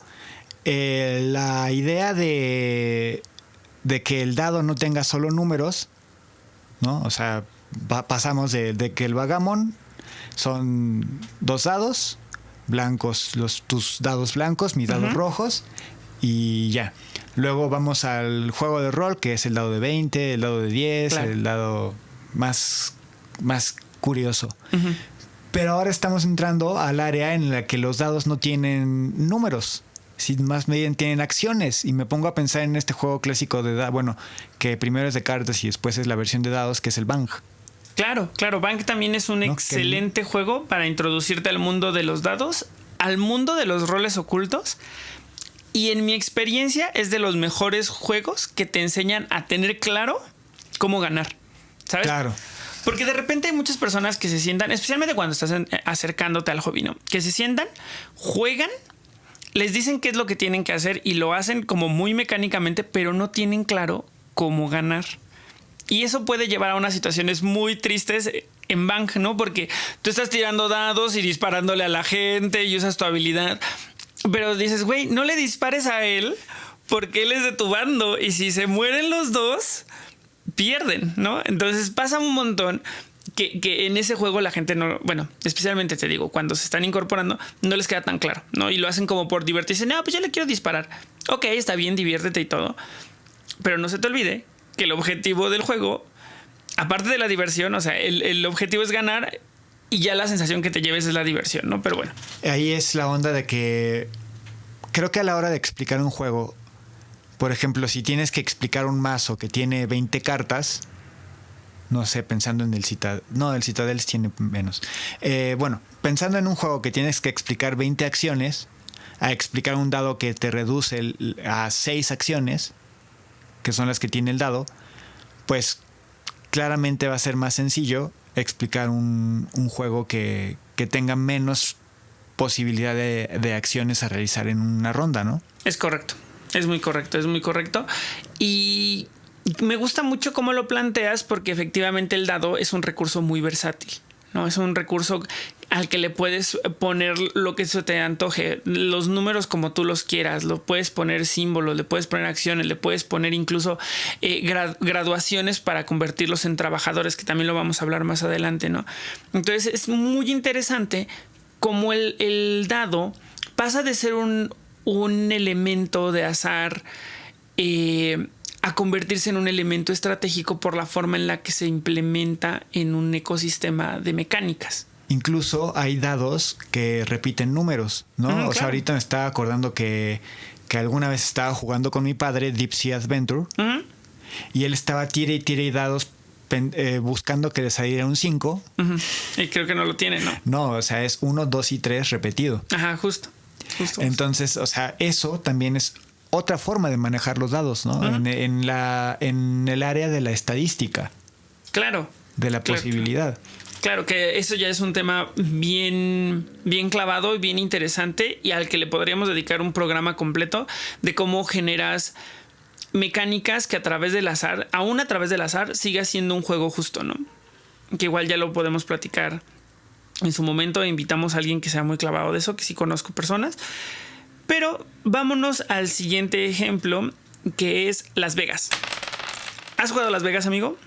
la idea de que el dado no tenga solo números, ¿no? O sea, pasamos de que el vagamon son 2 dados blancos, tus dados blancos, mis dados rojos, y ya. Luego vamos al juego de rol, que es el dado de 20, el dado de 10, claro, el dado más curioso. Pero ahora estamos entrando al área en la que los dados no tienen números, si más bien tienen acciones. Y me pongo a pensar en este juego clásico de dados, bueno, que primero es de cartas y después es la versión de dados, que es el Bang. Claro, Bang también es un excelente juego para introducirte al mundo de los dados, al mundo de los roles ocultos. Y en mi experiencia es de los mejores juegos que te enseñan a tener claro cómo ganar, ¿sabes? Claro. Porque de repente hay muchas personas que se sientan, especialmente cuando estás acercándote al hobby, ¿no? Que se sientan, juegan, les dicen qué es lo que tienen que hacer y lo hacen como muy mecánicamente, pero no tienen claro cómo ganar. Y eso puede llevar a unas situaciones muy tristes en Bang, ¿no? Porque tú estás tirando dados y disparándole a la gente y usas tu habilidad. Pero dices, güey, no le dispares a él porque él es de tu bando. Y si se mueren los dos, pierden, ¿no? Entonces pasa un montón que en ese juego la gente no... Bueno, especialmente te digo, cuando se están incorporando, no les queda tan claro, ¿no? Y lo hacen como por divertirse. No, pues yo le quiero disparar. Ok, está bien, diviértete y todo. Pero no se te olvide que el objetivo del juego, aparte de la diversión, o sea, el objetivo es ganar y ya la sensación que te lleves es la diversión, ¿no? Pero bueno. Ahí es la onda de que creo que a la hora de explicar un juego, por ejemplo, si tienes que explicar un mazo que tiene 20 cartas, no sé, pensando en el Citadel. No, el Citadel tiene menos. Bueno, pensando en un juego que tienes que explicar 20 acciones, a explicar un dado que te reduce a 6 acciones, que son las que tiene el dado, pues claramente va a ser más sencillo explicar un juego que tenga menos posibilidad de acciones a realizar en una ronda, ¿no? Es correcto. Es muy correcto. Y me gusta mucho cómo lo planteas porque efectivamente el dado es un recurso muy versátil, ¿no? Es un recurso al que le puedes poner lo que se te antoje, los números como tú los quieras, lo puedes poner símbolos, le puedes poner acciones, le puedes poner incluso graduaciones para convertirlos en trabajadores, que también lo vamos a hablar más adelante, ¿no? Entonces es muy interesante cómo el dado pasa de ser un elemento de azar a convertirse en un elemento estratégico por la forma en la que se implementa en un ecosistema de mecánicas. Incluso hay dados que repiten números, ¿no? O claro. sea, ahorita me estaba acordando que alguna vez estaba jugando con mi padre Deep Sea Adventure y él estaba tire y dados buscando que le saliera un 5. Y creo que no lo tiene, ¿no? No, o sea, es 1, 2 y 3 repetido. Ajá, justo. Entonces, o sea, eso también es otra forma de manejar los dados, ¿no? En el área de la estadística. Claro. De la posibilidad. Claro, que eso ya es un tema bien clavado y bien interesante y al que le podríamos dedicar un programa completo de cómo generas mecánicas que a través del azar, aún a través del azar, siga siendo un juego justo, ¿no? Que igual ya lo podemos platicar en su momento. Invitamos a alguien que sea muy clavado de eso, que sí conozco personas. Pero vámonos al siguiente ejemplo, que es Las Vegas. ¿Has jugado a Las Vegas, amigo?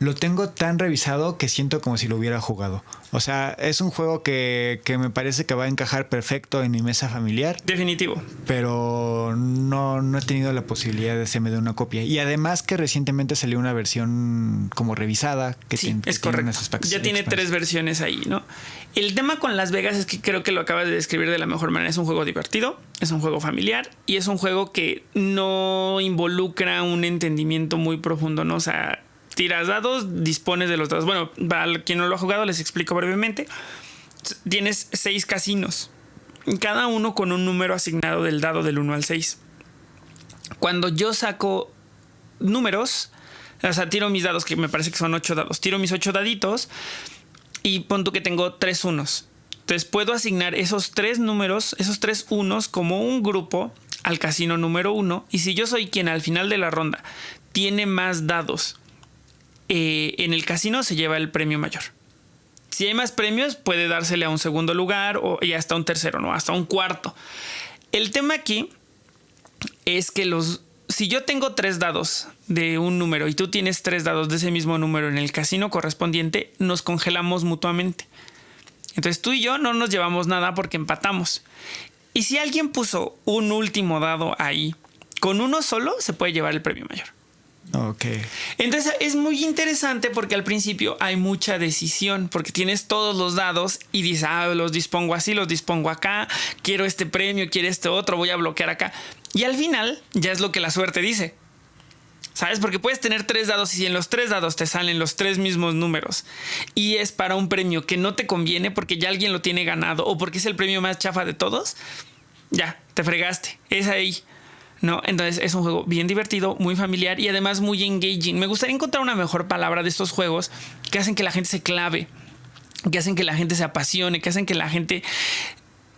Lo tengo tan revisado que siento como si lo hubiera jugado. O sea, es un juego que me parece que va a encajar perfecto en mi mesa familiar. Definitivo. Pero no he tenido la posibilidad de hacerme de una copia. Y además que recientemente salió una versión como revisada. Que sí, es correcto. Ya tiene 3 versiones ahí, ¿no? El tema con Las Vegas es que creo que lo acabas de describir de la mejor manera. Es un juego divertido, es un juego familiar y es un juego que no involucra un entendimiento muy profundo, ¿no? O sea, tiras dados, dispones de los dados. Bueno, para quien no lo ha jugado, les explico brevemente. Tienes 6 casinos, cada uno con un número asignado del dado del 1 al 6. Cuando yo saco números, o sea, tiro mis dados, que me parece que son 8 dados, tiro mis 8 daditos y pon tú que tengo 3 unos. Entonces puedo asignar esos 3 números, esos 3 unos como un grupo al casino número 1. Y si yo soy quien al final de la ronda tiene más dados en el casino, se lleva el premio mayor. Si hay más premios, puede dársele a un segundo lugar y hasta un tercero, no, hasta un cuarto. El tema aquí es que si yo tengo 3 dados de un número y tú tienes 3 dados de ese mismo número en el casino correspondiente, nos congelamos mutuamente. Entonces tú y yo no nos llevamos nada porque empatamos. Y si alguien puso un último dado ahí, con uno solo se puede llevar el premio mayor. Ok. Entonces es muy interesante porque al principio hay mucha decisión, porque tienes todos los dados y dices, los dispongo así, los dispongo acá, quiero este premio, quiero este otro, voy a bloquear acá. Y al final ya es lo que la suerte dice. ¿Sabes? Porque puedes tener 3 dados y si en los 3 dados te salen los 3 mismos números y es para un premio que no te conviene porque ya alguien lo tiene ganado o porque es el premio más chafa de todos, ya, te fregaste. Es ahí. ¿No? Entonces es un juego bien divertido, muy familiar y además muy engaging. Me gustaría encontrar una mejor palabra de estos juegos que hacen que la gente se clave, que hacen que la gente se apasione, que hacen que la gente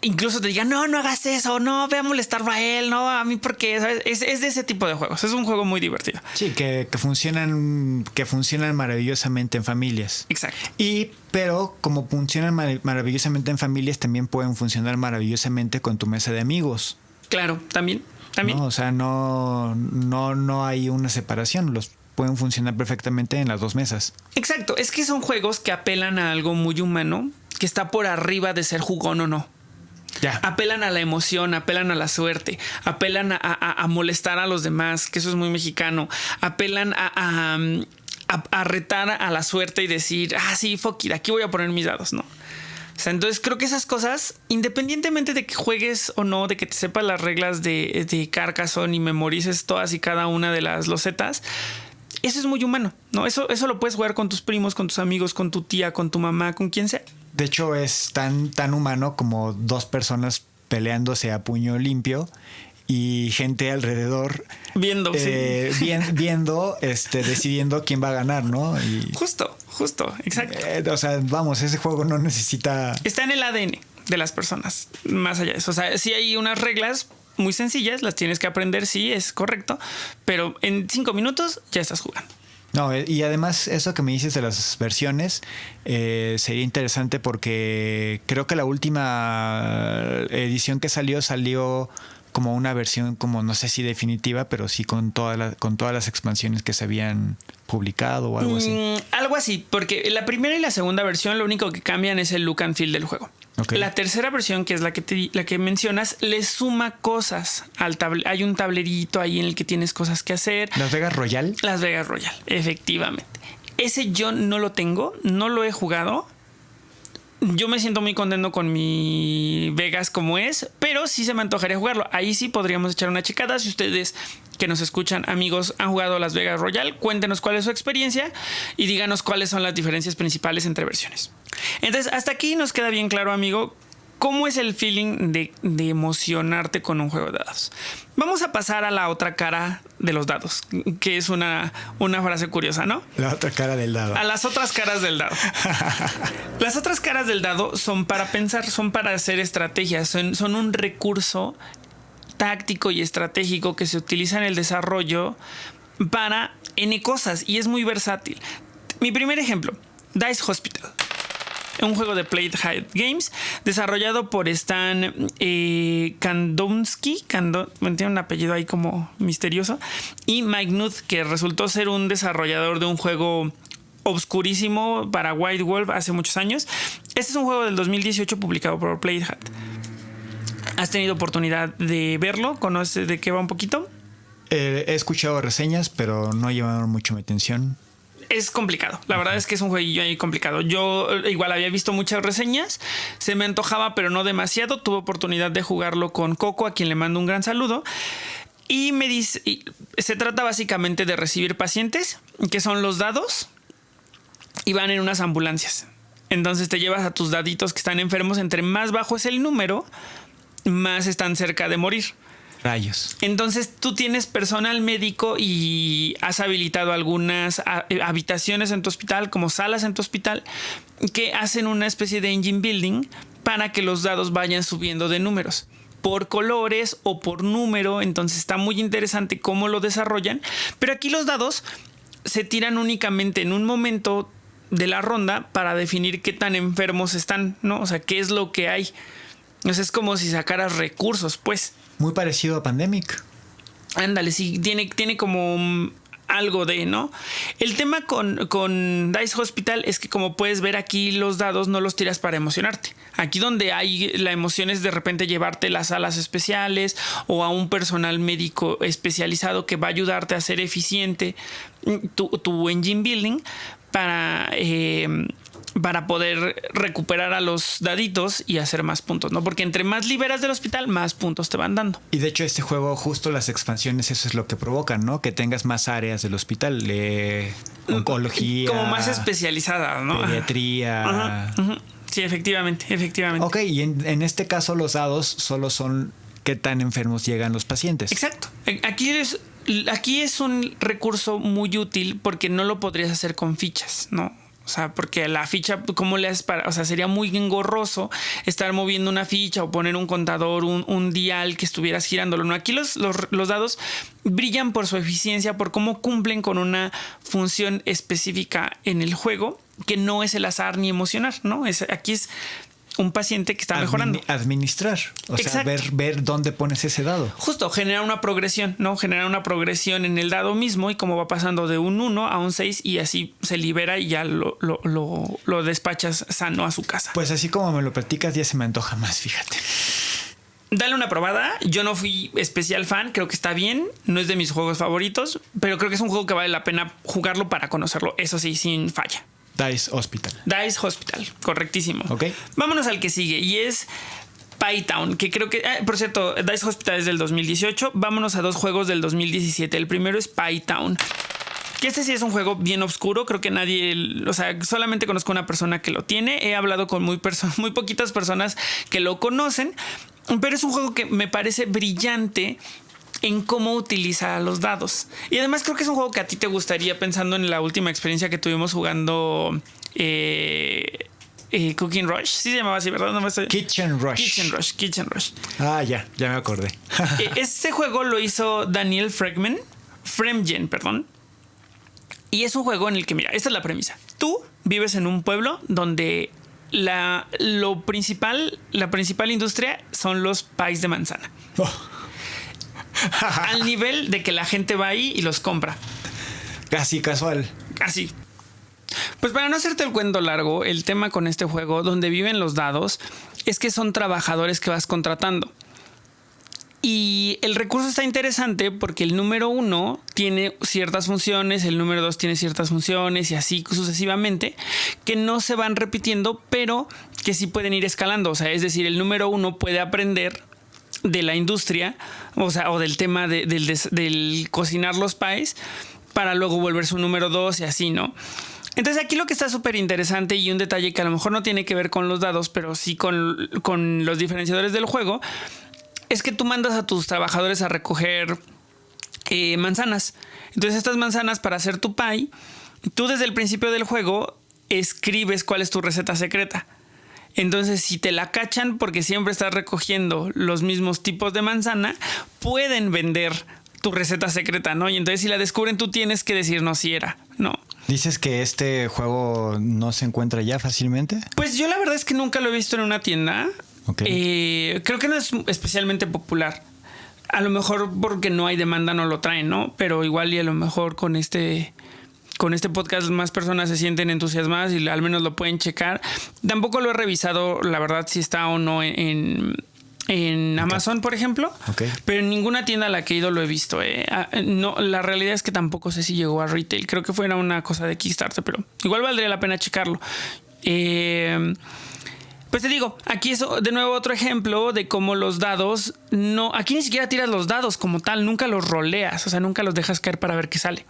incluso te diga, no hagas eso, no, ve a molestarlo a él, no, a mí porque, ¿sabes? Es de ese tipo de juegos. Es un juego muy divertido. Sí, que funcionan maravillosamente en familias. Exacto. Pero como funcionan maravillosamente en familias, también pueden funcionar maravillosamente con tu mesa de amigos. Claro, también. ¿No? O sea, no hay una separación. Los pueden funcionar perfectamente en las dos mesas. Exacto. Es que son juegos que apelan a algo muy humano, que está por arriba de ser jugón o no. Ya. Apelan a la emoción, apelan a la suerte, apelan a molestar a los demás, que eso es muy mexicano. Apelan a retar a la suerte y decir, sí, fuck it, aquí voy a poner mis dados, ¿no? O sea, entonces creo que esas cosas, independientemente de que juegues o no, de que te sepas las reglas de Carcassonne y memorices todas y cada una de las losetas, eso es muy humano, ¿no? Eso lo puedes jugar con tus primos, con tus amigos, con tu tía, con tu mamá, con quien sea. De hecho, es tan humano como dos personas peleándose a puño limpio y gente alrededor viendo, decidiendo quién va a ganar, ¿no? Y justo, exacto. O sea, vamos, ese juego no necesita... Está en el ADN de las personas, más allá de eso. O sea, sí hay unas reglas muy sencillas, las tienes que aprender, sí, es correcto, pero en 5 minutos ya estás jugando. No, y además eso que me dices de las versiones sería interesante porque creo que la última edición que salió como una versión como no sé si definitiva, pero sí con todas las expansiones que se habían publicado o algo así. Algo así, porque la primera y la segunda versión lo único que cambian es el look and feel del juego. Okay. La tercera versión, que es la que mencionas, le suma cosas al tablero. Hay un tablerito ahí en el que tienes cosas que hacer. ¿Las Vegas Royal? Las Vegas Royal, efectivamente. Ese yo no lo tengo, no lo he jugado. Yo me siento muy contento con mi Vegas como es, pero sí se me antojaría jugarlo. Ahí sí podríamos echar una checada. Si ustedes que nos escuchan, amigos, han jugado Las Vegas Royal, cuéntenos cuál es su experiencia y díganos cuáles son las diferencias principales entre versiones. Entonces, hasta aquí nos queda bien claro, amigo, cómo es el feeling de emocionarte con un juego de dados. Vamos a pasar a la otra cara de los dados, que es una frase curiosa, ¿no? La otra cara del dado. A las otras caras del dado. Las otras caras del dado son para pensar, son para hacer estrategias, son un recurso táctico y estratégico que se utiliza en el desarrollo para N cosas y es muy versátil. Mi primer ejemplo, Dice Hospital. Un juego de Playhead Games desarrollado por Stan Kandowski, tiene un apellido ahí como misterioso, y Mike Knuth, que resultó ser un desarrollador de un juego obscurísimo para White Wolf hace muchos años. Este es un juego del 2018 publicado por Playhead. ¿Has tenido oportunidad de verlo? ¿Conoces de qué va un poquito? He escuchado reseñas, pero no llamaron mucho mi atención. Es complicado. La verdad es que es un jueguillo ahí complicado. Yo igual había visto muchas reseñas. Se me antojaba, pero no demasiado. Tuve oportunidad de jugarlo con Coco, a quien le mando un gran saludo. Y me dice, se trata básicamente de recibir pacientes, que son los dados, y van en unas ambulancias. Entonces te llevas a tus daditos que están enfermos. Entre más bajo es el número, más están cerca de morir. Rayos. Entonces tú tienes personal médico y has habilitado algunas habitaciones en tu hospital, como salas en tu hospital, que hacen una especie de engine building para que los dados vayan subiendo de números por colores o por número. Entonces está muy interesante cómo lo desarrollan. Pero aquí los dados se tiran únicamente en un momento de la ronda para definir qué tan enfermos están, ¿no? O sea, qué es lo que hay. Entonces es como si sacaras recursos, pues. Muy parecido a Pandemic. Ándale, sí, tiene como algo de, ¿no? El tema con Dice Hospital es que, como puedes ver aquí, los dados no los tiras para emocionarte. Aquí donde hay la emoción es de repente llevarte las salas especiales o a un personal médico especializado que va a ayudarte a ser eficiente tu engine building para poder recuperar a los daditos y hacer más puntos, ¿no? Porque entre más liberas del hospital, más puntos te van dando. Y de hecho este juego, justo las expansiones, eso es lo que provocan, ¿no? Que tengas más áreas del hospital, oncología, como más especializadas, ¿no? Pediatría. Ajá, ajá. Sí, efectivamente. Ok, y en este caso los dados solo son qué tan enfermos llegan los pacientes. Exacto. Aquí es un recurso muy útil porque no lo podrías hacer con fichas, ¿no? O sea, porque la ficha, ¿cómo le haces para...? O sea, sería muy engorroso estar moviendo una ficha o poner un contador, un dial que estuvieras girándolo. No, aquí los dados brillan por su eficiencia, por cómo cumplen con una función específica en el juego, que no es el azar ni emocionar, ¿no? Aquí es un paciente que está mejorando. Administrar. O sea, ver dónde pones ese dado. Justo, generar una progresión, ¿no? Generar una progresión en el dado mismo y cómo va pasando de un 1 a un 6 y así se libera y ya lo despachas sano a su casa. Pues así como me lo platicas, ya se me antoja más, fíjate. Dale una probada. Yo no fui especial fan, creo que está bien. No es de mis juegos favoritos, pero creo que es un juego que vale la pena jugarlo para conocerlo. Eso sí, sin falla. Dice Hospital. Dice Hospital, correctísimo. Ok. Vámonos al que sigue y es Pytown, que creo que... por cierto, Dice Hospital es del 2018. Vámonos a dos juegos del 2017. El primero es Pytown. Que este sí es un juego bien oscuro. Creo que nadie... O sea, solamente conozco una persona que lo tiene. He hablado con muy poquitas personas que lo conocen. Pero es un juego que me parece brillante en cómo utilizar los dados. Y además creo que es un juego que a ti te gustaría, pensando en la última experiencia que tuvimos jugando Cooking Rush. Sí se llamaba así, ¿verdad? No me estoy... Kitchen Rush. Kitchen Rush. Ah, ya me acordé. Este juego lo hizo Daniel Fremgen, perdón. Y es un juego en el que, mira, esta es la premisa. Tú vives en un pueblo donde la principal industria son los pies de manzana. Oh. Al nivel de que la gente va ahí y los compra. Casi casual. Casi. Pues para no hacerte el cuento largo, el tema con este juego, donde viven los dados, es que son trabajadores que vas contratando. Y el recurso está interesante porque el número 1 tiene ciertas funciones, el número 2 tiene ciertas funciones y así sucesivamente, que no se van repitiendo, pero que sí pueden ir escalando. O sea, es decir, el número 1 puede aprender de la industria, o sea, o del tema del cocinar los pies, para luego volver su número 2 y así, ¿no? Entonces aquí lo que está súper interesante y un detalle que a lo mejor no tiene que ver con los dados, pero sí con los diferenciadores del juego, es que tú mandas a tus trabajadores a recoger manzanas. Entonces estas manzanas, para hacer tu pie, tú desde el principio del juego escribes cuál es tu receta secreta. Entonces, si te la cachan porque siempre estás recogiendo los mismos tipos de manzana, pueden vender tu receta secreta, ¿no? Y entonces, si la descubren, tú tienes que decir no, si era, ¿no? ¿Dices que este juego no se encuentra ya fácilmente? Pues yo la verdad es que nunca lo he visto en una tienda. Okay. Creo que no es especialmente popular. A lo mejor porque no hay demanda no lo traen, ¿no? Pero igual y a lo mejor con este podcast más personas se sienten entusiasmadas y al menos lo pueden checar. Tampoco lo he revisado, la verdad, si está o no en Amazon, por ejemplo. Okay. Pero en ninguna tienda a la que he ido lo he visto. No, la realidad es que tampoco sé si llegó a retail. Creo que fuera una cosa de Kickstarter, pero igual valdría la pena checarlo. Pues te digo, aquí es de nuevo otro ejemplo de cómo los dados aquí ni siquiera tiras los dados como tal, nunca los roleas, o sea, nunca los dejas caer para ver qué sale.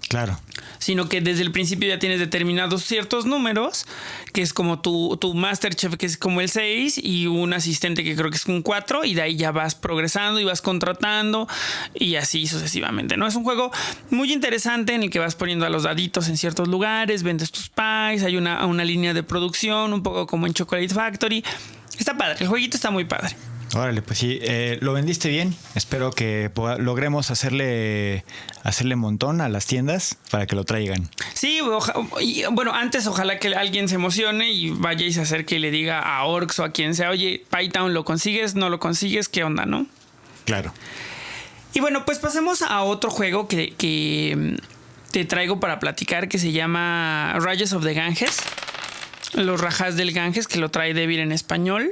Claro. Sino que desde el principio ya tienes determinados ciertos números, que es como tu Masterchef, que es como el 6, y un asistente que creo que es un 4, y de ahí ya vas progresando y vas contratando y así sucesivamente, ¿no? Es un juego muy interesante en el que vas poniendo a los daditos en ciertos lugares, vendes tus pies, hay una línea de producción, un poco como en Chocolate Factory. Está padre, el jueguito está muy padre. Órale, pues sí, lo vendiste bien. Espero que logremos hacerle montón a las tiendas para que lo traigan. Sí, bueno, antes ojalá que alguien se emocione y vaya y se acerque y le diga a Orcs o a quien sea, oye, Pytown, ¿lo consigues? ¿No lo consigues? ¿Qué onda, no? Claro. Y bueno, pues pasemos a otro juego que te traigo para platicar que se llama Rajas of the Ganges. Los Rajas del Ganges, que lo trae Devir en español.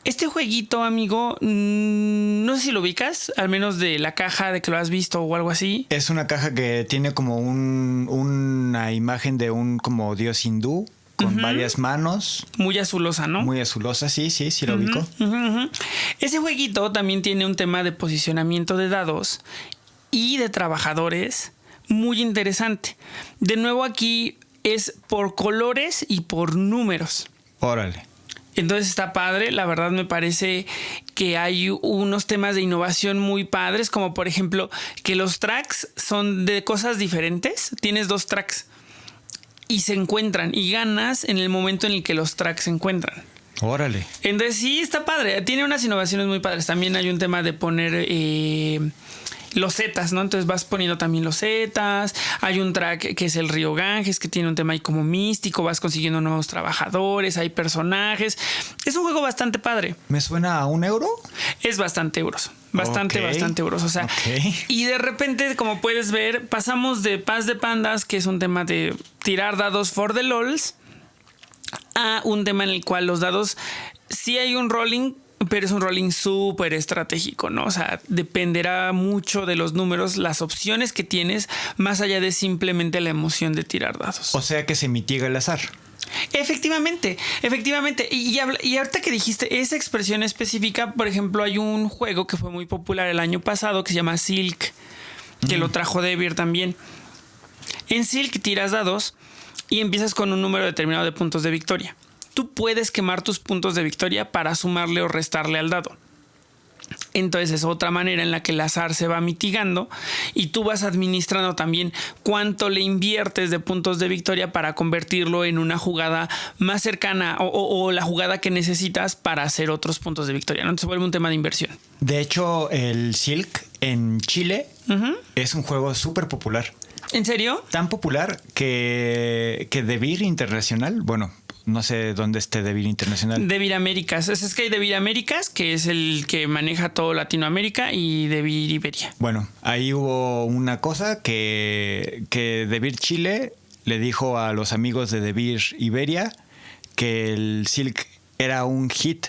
Este jueguito, amigo, no sé si lo ubicas, al menos de la caja, de que lo has visto o algo así. Es una caja que tiene como una imagen de un como dios hindú con varias manos. Muy azulosa, ¿no? Muy azulosa, sí, lo ubico. Ese jueguito también tiene un tema de posicionamiento de dados y de trabajadores muy interesante. De nuevo aquí es por colores y por números. Órale. Entonces está padre, la verdad me parece que hay unos temas de innovación muy padres, como por ejemplo que los tracks son de cosas diferentes. Tienes 2 tracks y se encuentran y ganas en el momento en el que los tracks se encuentran. Órale. Entonces sí, está padre. Tiene unas innovaciones muy padres. También hay un tema de poner los zetas, ¿no? Entonces vas poniendo también los zetas. Hay un track que es el río Ganges, que tiene un tema ahí como místico. Vas consiguiendo nuevos trabajadores, hay personajes. Es un juego bastante padre. ¿Me suena a €1? Es bastante euros. Bastante euros. O sea, y de repente, como puedes ver, pasamos de Paz de Pandas, que es un tema de tirar dados for the lols, a un tema en el cual los dados sí hay un rolling, pero es un rolling súper estratégico, ¿no? O sea, dependerá mucho de los números, las opciones que tienes, más allá de simplemente la emoción de tirar dados. O sea que se mitiga el azar. Efectivamente. Y ahorita que dijiste esa expresión específica, por ejemplo, hay un juego que fue muy popular el año pasado que se llama Silk, que lo trajo Devir también. En Silk tiras dados y empiezas con un número determinado de puntos de victoria. Tú puedes quemar tus puntos de victoria para sumarle o restarle al dado. Entonces es otra manera en la que el azar se va mitigando y tú vas administrando también cuánto le inviertes de puntos de victoria para convertirlo en una jugada más cercana o la jugada que necesitas para hacer otros puntos de victoria, ¿no? Entonces se vuelve un tema de inversión. De hecho, el Silk en Chile es un juego súper popular. ¿En serio? Tan popular que Devir Internacional, bueno, no sé dónde esté Devir Internacional. Devir Américas. Es que hay Devir Américas, que es el que maneja todo Latinoamérica, y Devir Iberia. Bueno, ahí hubo una cosa que Devir Chile le dijo a los amigos de Devir Iberia que el Silk era un hit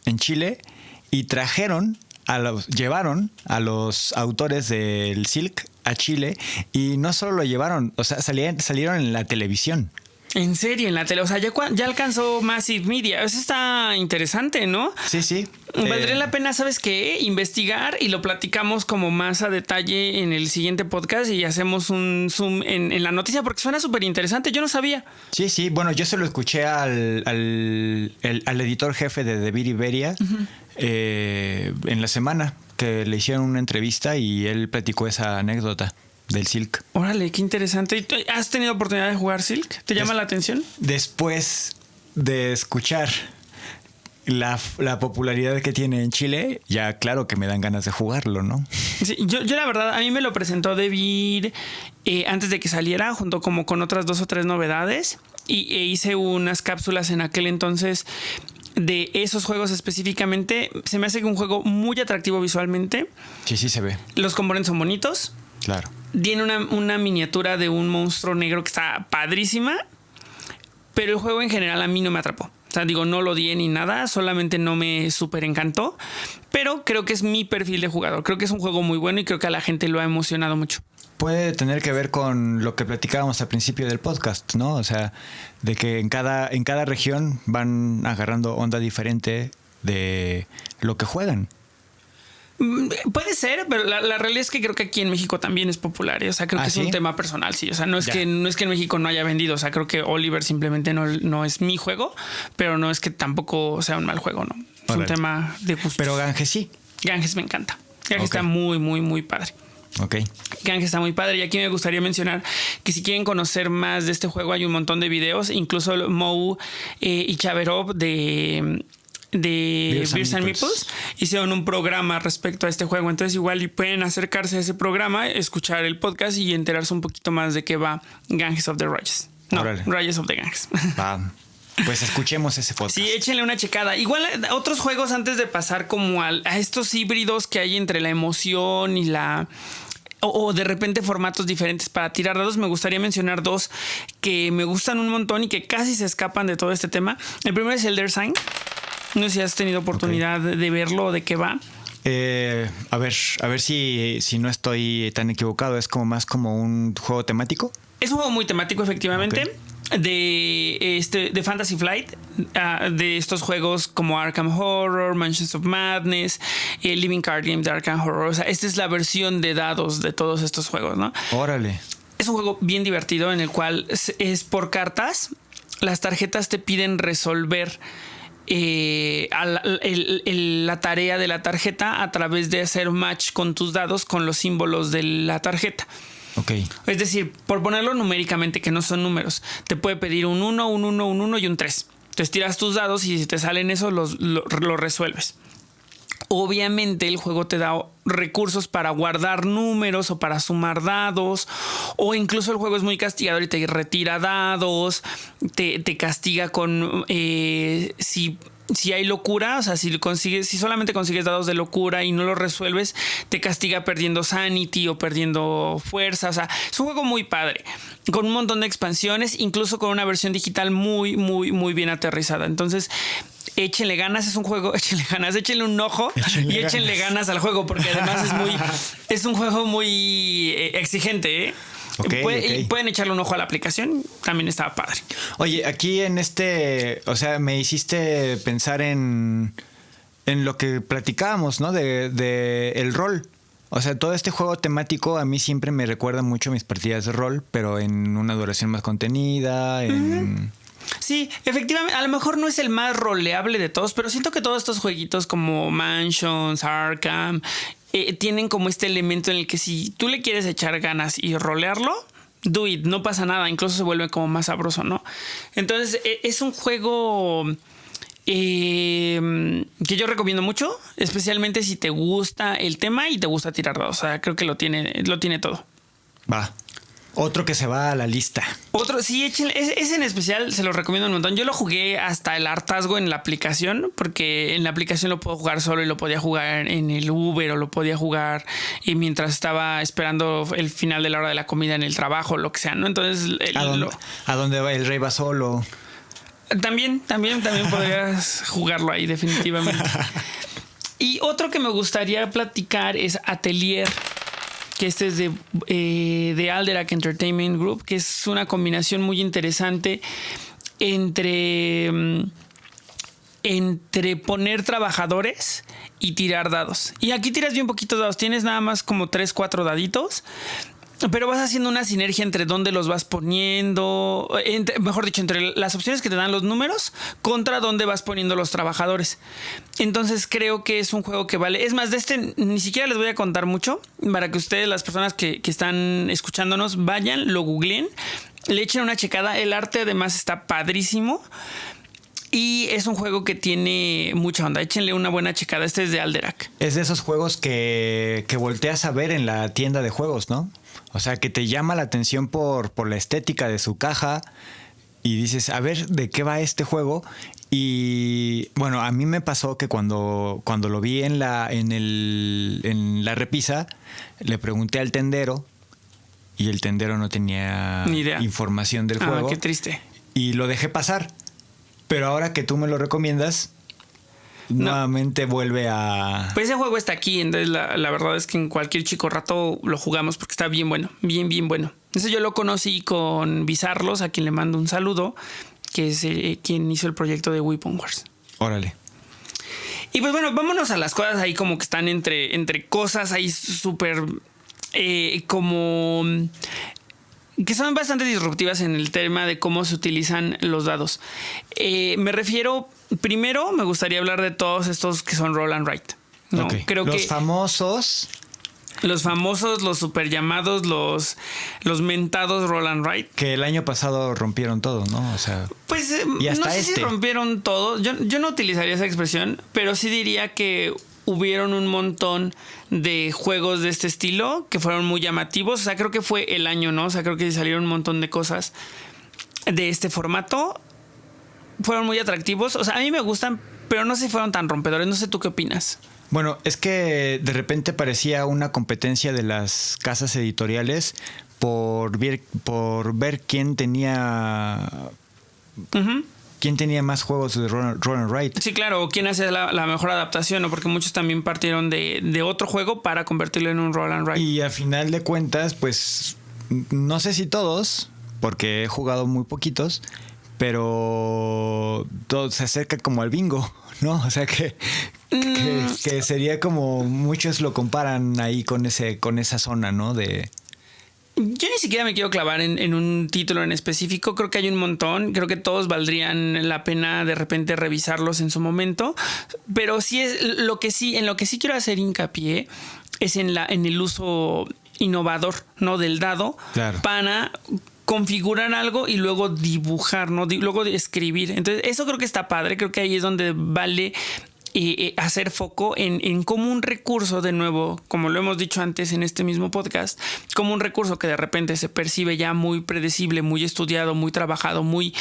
en Chile y llevaron a los autores del Silk a Chile y no solo lo llevaron, o sea, salieron en la televisión. En serio, en la tele. O sea, ya alcanzó Massive Media. Eso está interesante, ¿no? Sí. Valdría la pena, ¿sabes qué? Investigar y lo platicamos como más a detalle en el siguiente podcast y hacemos un zoom en la noticia porque suena súper interesante. Yo no sabía. Sí. Bueno, yo se lo escuché al editor jefe de Devir Iberia en la semana que le hicieron una entrevista y él platicó esa anécdota del Silk. Órale, qué interesante. ¿Has tenido oportunidad de jugar Silk? ¿Te llama la atención? Después de escuchar la popularidad que tiene en Chile, ya claro que me dan ganas de jugarlo, ¿no? Sí, yo la verdad, a mí me lo presentó Devir antes de que saliera, junto como con otras 2 o 3 novedades, e hice unas cápsulas en aquel entonces de esos juegos específicamente. Se me hace que un juego muy atractivo visualmente. Sí, se ve. Los componentes son bonitos. Claro. Tiene una miniatura de un monstruo negro que está padrísima, pero el juego en general a mí no me atrapó. O sea, digo, no lo odié ni nada, solamente no me súper encantó, pero creo que es mi perfil de jugador. Creo que es un juego muy bueno y creo que a la gente lo ha emocionado mucho. Puede tener que ver con lo que platicábamos al principio del podcast, ¿no? O sea, de que en cada región van agarrando onda diferente de lo que juegan. Puede ser, pero la realidad es que creo que aquí en México también es popular. O sea, creo que es un tema personal, sí. O sea, no es que en México no haya vendido. O sea, creo que Oliver simplemente no es mi juego, pero no es que tampoco sea un mal juego, ¿no? Es un tema de gustos. Pero Ganges sí. Ganges me encanta. Ganges está muy, muy, muy padre. Ok. Ganges está muy padre. Y aquí me gustaría mencionar que si quieren conocer más de este juego, hay un montón de videos. Incluso Mou y Chaverov de Beers and Meeples hicieron un programa respecto a este juego. Entonces igual pueden acercarse a ese programa, escuchar el podcast y enterarse un poquito más de qué va Ganges of the Rajas. No, Rajas of the Ganges. Pues escuchemos ese podcast. Sí, échenle una checada. Igual otros juegos antes de pasar como a estos híbridos que hay entre la emoción y o de repente formatos diferentes para tirar dados. Me gustaría mencionar dos que me gustan un montón y que casi se escapan de todo este tema. El primero es Elder Sign. No sé si has tenido oportunidad de verlo o de qué va. A ver si no estoy tan equivocado. Es como más como un juego temático. Es un juego muy temático, efectivamente. Okay. De Fantasy Flight, de estos juegos como Arkham Horror, Mansions of Madness, Living Card Game de Arkham Horror. O sea, esta es la versión de dados de todos estos juegos, ¿no? Órale. Es un juego bien divertido en el cual es por cartas. Las tarjetas te piden resolver la tarea de la tarjeta a través de hacer match con tus dados con los símbolos de la tarjeta. Okay. Es decir, por ponerlo numéricamente, que no son números, te puede pedir un 1, un 1, un 1 y un 3. Entonces tiras tus dados y si te salen esos, lo resuelves. Obviamente el juego te da recursos para guardar números o para sumar dados, o incluso el juego es muy castigador y te retira dados, te castiga con si hay locura, o sea, si solamente consigues dados de locura y no los resuelves, te castiga perdiendo sanity o perdiendo fuerza. O sea, es un juego muy padre, con un montón de expansiones, incluso con una versión digital muy, muy, muy bien aterrizada. Entonces, échenle ganas, es un juego, échenle un ojo y échenle ganas al juego, porque además es un juego muy exigente, ¿eh? Okay. Pueden echarle un ojo a la aplicación, también estaba padre. Oye, aquí o sea, me hiciste pensar en lo que platicábamos, ¿no? De el rol. O sea, todo este juego temático a mí siempre me recuerda mucho a mis partidas de rol, pero en una duración más contenida, Sí, efectivamente, a lo mejor no es el más roleable de todos, pero siento que todos estos jueguitos como Mansions, Arkham, tienen como este elemento en el que si tú le quieres echar ganas y rolearlo, do it, no pasa nada, incluso se vuelve como más sabroso, ¿no? Entonces es un juego que yo recomiendo mucho, especialmente si te gusta el tema y te gusta tirar dados. O sea, creo que lo tiene todo. Va. Otro que se va a la lista. Otro, sí, ese en especial se lo recomiendo un montón. Yo lo jugué hasta el hartazgo en la aplicación, porque en la aplicación lo puedo jugar solo y lo podía jugar en el Uber o lo podía jugar mientras estaba esperando el final de la hora de la comida en el trabajo, lo que sea, ¿no? Entonces, ¿A dónde va el rey va solo? También podrías jugarlo ahí, definitivamente. Y otro que me gustaría platicar es Atelier, que este es de Alderac Entertainment Group, que es una combinación muy interesante entre poner trabajadores y tirar dados. Y aquí tiras bien poquitos dados, tienes nada más como 3-4 daditos, pero vas haciendo una sinergia entre dónde los vas poniendo, mejor dicho, entre las opciones que te dan los números contra dónde vas poniendo los trabajadores. Entonces creo que es un juego que vale. Es más, de este ni siquiera les voy a contar mucho, para que ustedes, las personas que están escuchándonos, vayan, lo googleen, le echen una checada. El arte además está padrísimo. Y es un juego que tiene mucha onda. Échenle una buena checada. Este es de Alderac. Es de esos juegos que volteas a ver en la tienda de juegos, ¿no? O sea, que te llama la atención por la estética de su caja y dices, a ver, ¿de qué va este juego? Y bueno, a mí me pasó que cuando lo vi en la repisa, le pregunté al tendero y el tendero no tenía ni idea, información del juego. Qué triste. Y lo dejé pasar. Pero ahora que tú me lo recomiendas, nuevamente vuelve a... Pues ese juego está aquí, entonces la verdad es que en cualquier chico rato lo jugamos porque está bien bueno, bien bueno. Entonces yo lo conocí con Bizarlos, a quien le mando un saludo, que es quien hizo el proyecto de Weapon Wars. Órale. Y pues bueno, vámonos a las cosas ahí como que están entre cosas ahí súper como... que son bastante disruptivas en el tema de cómo se utilizan los dados. Me refiero, primero me gustaría hablar de todos estos que son roll and write, ¿no? Okay. Creo los que famosos, los super llamados, los mentados roll and write. Que el año pasado rompieron todo, ¿no? O sea, pues y hasta no sé si rompieron todo. Yo no utilizaría esa expresión, pero sí diría que hubieron un montón de juegos de este estilo que fueron muy llamativos. O sea, creo que fue el año, ¿no? O sea, creo que salieron un montón de cosas de este formato. Fueron muy atractivos. O sea, a mí me gustan, pero no sé si fueron tan rompedores. No sé tú qué opinas. Bueno, es que de repente parecía una competencia de las casas editoriales por ver quién tenía... Uh-huh. ¿Quién tenía más juegos de Roll and Ride? Sí, claro, o quién hace la mejor adaptación, ¿no? Porque muchos también partieron de otro juego para convertirlo en un Roll and Ride. Y a final de cuentas, pues no sé si todos, porque he jugado muy poquitos, pero todo se acerca como al bingo, ¿no? O sea que sería como muchos lo comparan ahí con esa zona, ¿no? Yo ni siquiera me quiero clavar en un título en específico. Creo que hay un montón. Creo que todos valdrían la pena de repente revisarlos en su momento. Pero sí es en lo que sí quiero hacer hincapié es en el uso innovador, ¿no? Del dado, claro, para configurar algo y luego dibujar, ¿no? Luego de escribir. Entonces, eso creo que está padre. Creo que ahí es donde vale hacer foco en como un recurso, de nuevo, como lo hemos dicho antes en este mismo podcast, como un recurso que de repente se percibe ya muy predecible, muy estudiado, muy trabajado, muy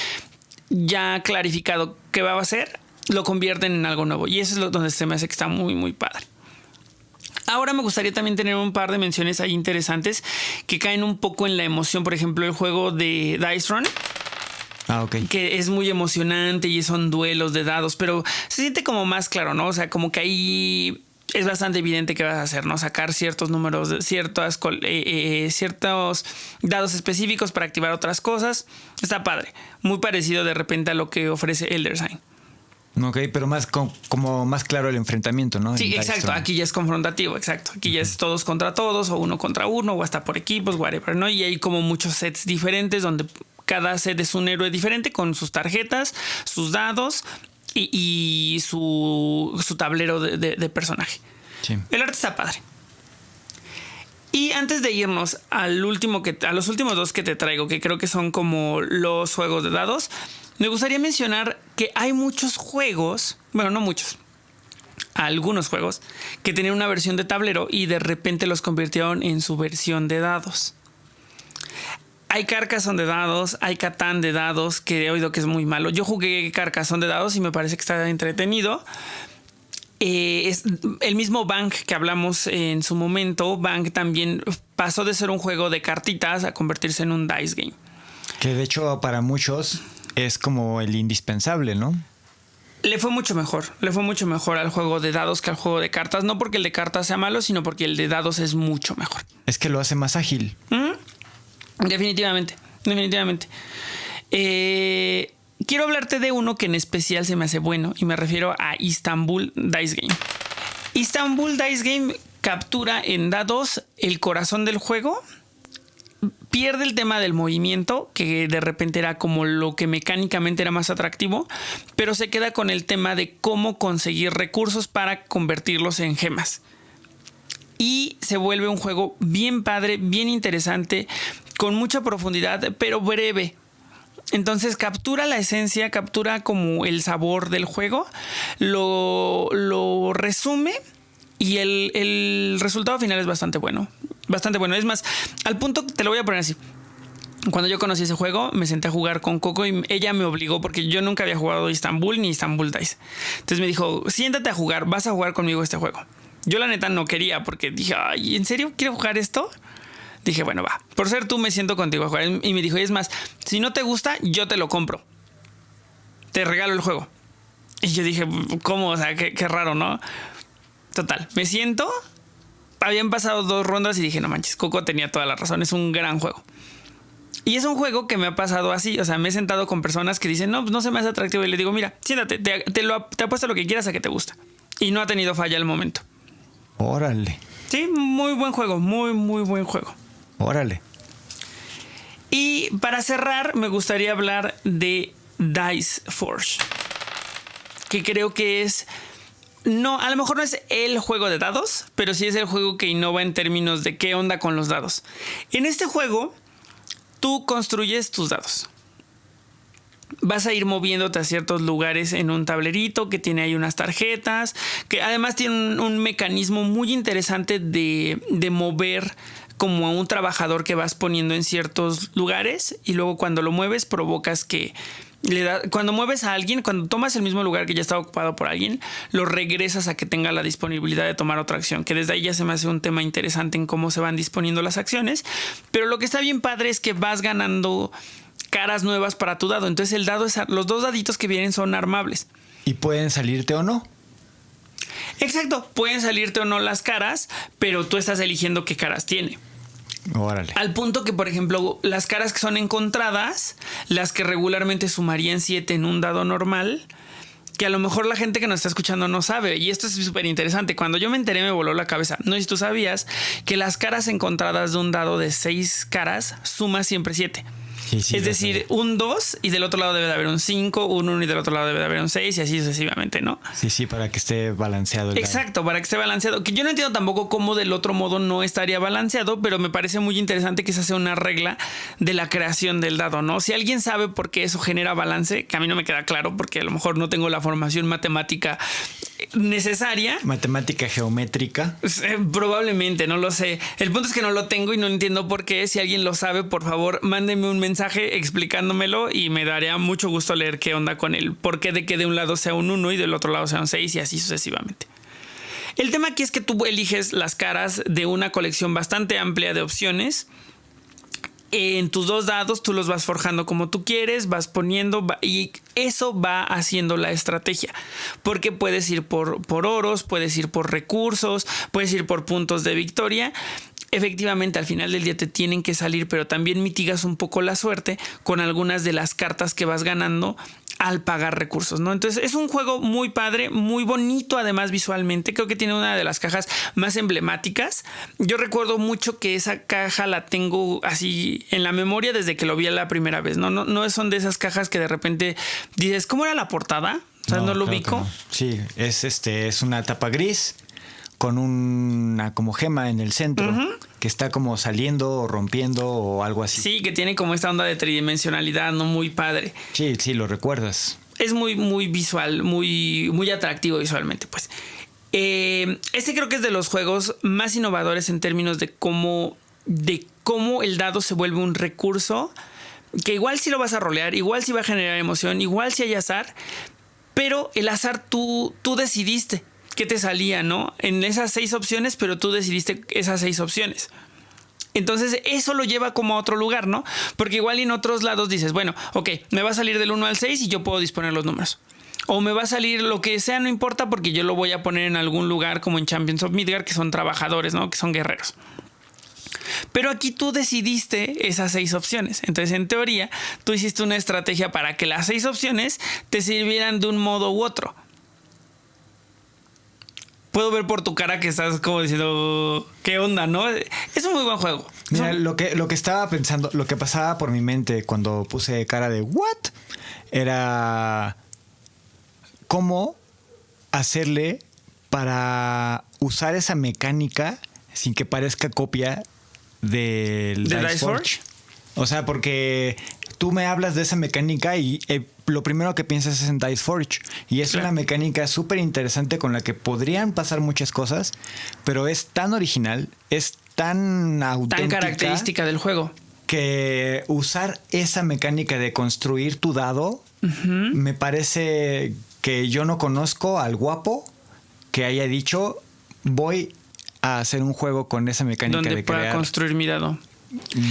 ya clarificado qué va a ser, lo convierten en algo nuevo. Y eso es donde se me hace que está muy, muy padre. Ahora me gustaría también tener un par de menciones ahí interesantes que caen un poco en la emoción. Por ejemplo, el juego de Dice Run. Okay. Que es muy emocionante y son duelos de dados, pero se siente como más claro, ¿no? O sea, como que ahí es bastante evidente qué vas a hacer, ¿no? Sacar ciertos números, ciertos dados específicos para activar otras cosas. Está padre. Muy parecido de repente a lo que ofrece Elder Sign. Ok, pero más como más claro el enfrentamiento, ¿no? Sí, exacto. Aquí ya es confrontativo, exacto. Aquí ya es todos contra todos, o uno contra uno, o hasta por equipos, whatever, ¿no? Y hay como muchos sets diferentes donde cada set es un héroe diferente con sus tarjetas, sus dados y su tablero de personaje. Sí. El arte está padre. Y antes de irnos a los últimos dos que te traigo, que creo que son como los juegos de dados, me gustaría mencionar que hay muchos juegos, bueno, no muchos, algunos juegos que tenían una versión de tablero y de repente los convirtieron en su versión de dados. Hay Carcassonne de dados, hay Catán de dados, que he oído que es muy malo. Yo jugué Carcassonne de dados y me parece que está entretenido. Es el mismo Bang que hablamos en su momento. Bang también pasó de ser un juego de cartitas a convertirse en un dice game. Que de hecho para muchos es como el indispensable, ¿no? Le fue mucho mejor al juego de dados que al juego de cartas. No porque el de cartas sea malo, sino porque el de dados es mucho mejor. Es que lo hace más ágil. Definitivamente. Quiero hablarte de uno que en especial se me hace bueno y me refiero a Istanbul Dice Game. Istanbul Dice Game captura en dados el corazón del juego, pierde el tema del movimiento, que de repente era como lo que mecánicamente era más atractivo, pero se queda con el tema de cómo conseguir recursos para convertirlos en gemas. Y se vuelve un juego bien padre, bien interesante, con mucha profundidad, pero breve. Entonces captura la esencia, captura como el sabor del juego, lo resume y el resultado final es bastante bueno. Bastante bueno. Es más, al punto, te lo voy a poner así. Cuando yo conocí ese juego, me senté a jugar con Coco y ella me obligó, porque yo nunca había jugado Istanbul ni Istanbul Dice. Entonces me dijo, siéntate a jugar, vas a jugar conmigo este juego. Yo la neta no quería, porque dije, ay, ¿en serio quiero jugar esto? Dije, bueno, va. Por ser tú, me siento contigo a jugar. Y me dijo, y es más, si no te gusta, yo te lo compro. Te regalo el juego. Y yo dije, ¿cómo? O sea, qué raro, ¿no? Total, me siento. Habían pasado 2 rondas y dije, no manches, Coco tenía toda la razón. Es un gran juego. Y es un juego que me ha pasado así. O sea, me he sentado con personas que dicen, no se me hace atractivo. Y le digo, mira, siéntate, te apuesto lo que quieras a que te gusta. Y no ha tenido falla al momento. Órale. Sí, muy buen juego. Muy, muy buen juego. Órale. Y para cerrar, me gustaría hablar de Dice Forge, que creo que es, no, a lo mejor no es el juego de dados, pero sí es el juego que innova en términos de qué onda con los dados. En este juego, tú construyes tus dados. vas a ir moviéndote a ciertos lugares en un tablerito que tiene ahí unas tarjetas, que además tiene un mecanismo muy interesante de mover como a un trabajador que vas poniendo en ciertos lugares y luego cuando lo mueves provocas que cuando mueves a alguien, cuando tomas el mismo lugar que ya estaba ocupado por alguien, lo regresas a que tenga la disponibilidad de tomar otra acción, que desde ahí ya se me hace un tema interesante en cómo se van disponiendo las acciones, pero lo que está bien padre es que vas ganando caras nuevas para tu dado, entonces el dado los 2 daditos que vienen son armables. ¿Y pueden salirte o no? Exacto, pueden salirte o no las caras, pero tú estás eligiendo qué caras tiene. Órale. Al punto que, por ejemplo, las caras que son encontradas, las que regularmente sumarían 7 en un dado normal, que a lo mejor la gente que nos está escuchando no sabe, y esto es súper interesante. Cuando yo me enteré me voló la cabeza. No sé si tú sabías que las caras encontradas de un dado de 6 caras suma siempre 7. Sí, es decir, un 2 y del otro lado debe de haber un 5, un 1 y del otro lado debe de haber un 6 y así sucesivamente, ¿no? Sí, para que esté balanceado. Exacto, para que esté balanceado. Que yo no entiendo tampoco cómo del otro modo no estaría balanceado, pero me parece muy interesante que esa sea una regla de la creación del dado, ¿no? Si alguien sabe por qué eso genera balance, que a mí no me queda claro porque a lo mejor no tengo la formación matemática necesaria. Matemática geométrica. Probablemente, no lo sé. El punto es que no lo tengo y no entiendo por qué. Si alguien lo sabe, por favor, mándeme un mensaje explicándomelo y me daría mucho gusto leer qué onda con el por qué de que de un lado sea un 1 y del otro lado sea un 6 y así sucesivamente. El tema aquí es que tú eliges las caras de una colección bastante amplia de opciones. En tus 2 dados tú los vas forjando como tú quieres, vas poniendo y eso va haciendo la estrategia. Porque puedes ir por oros, puedes ir por recursos, puedes ir por puntos de victoria. Efectivamente, al final del día te tienen que salir, pero también mitigas un poco la suerte con algunas de las cartas que vas ganando al pagar recursos, ¿no? Entonces es un juego muy padre, muy bonito además visualmente. Creo que tiene una de las cajas más emblemáticas. Yo recuerdo mucho que esa caja la tengo así en la memoria desde que lo vi la primera vez. No son de esas cajas que de repente dices, ¿cómo era la portada? O sea, no lo ubico. No. Sí, es una tapa gris con una como gema en el centro que está como saliendo o rompiendo o algo así. Sí, que tiene como esta onda de tridimensionalidad, ¿no? Muy padre. Sí, lo recuerdas. Es muy, muy visual, muy, muy atractivo visualmente, pues. Este creo que es de los juegos más innovadores en términos de cómo el dado se vuelve un recurso que igual sí lo vas a rolear, igual sí va a generar emoción, igual sí hay azar, pero el azar tú decidiste qué te salía, ¿no? En esas 6 opciones, pero tú decidiste esas 6 opciones. Entonces eso lo lleva como a otro lugar, ¿no? Porque igual en otros lados dices, bueno, ok, me va a salir del 1 al 6 y yo puedo disponer los números. O me va a salir lo que sea, no importa, porque yo lo voy a poner en algún lugar como en Champions of Midgard, que son trabajadores, ¿no? Que son guerreros. Pero aquí tú decidiste esas 6 opciones. Entonces, en teoría, tú hiciste una estrategia para que las 6 opciones te sirvieran de un modo u otro. Puedo ver por tu cara que estás como diciendo, ¿qué onda, no? Es un muy buen juego. Mira, lo que estaba pensando, lo que pasaba por mi mente cuando puse cara de ¿what? Era cómo hacerle para usar esa mecánica sin que parezca copia del Dice Forge. O sea, porque tú me hablas de esa mecánica y lo primero que piensas es en Dice Forge. Y es una mecánica súper interesante con la que podrían pasar muchas cosas, pero es tan original, es tan auténtica. Tan característica del juego. Que usar esa mecánica de construir tu dado, me parece que yo no conozco al guapo que haya dicho, voy a hacer un juego con esa mecánica donde de pueda crear. Construir mi dado.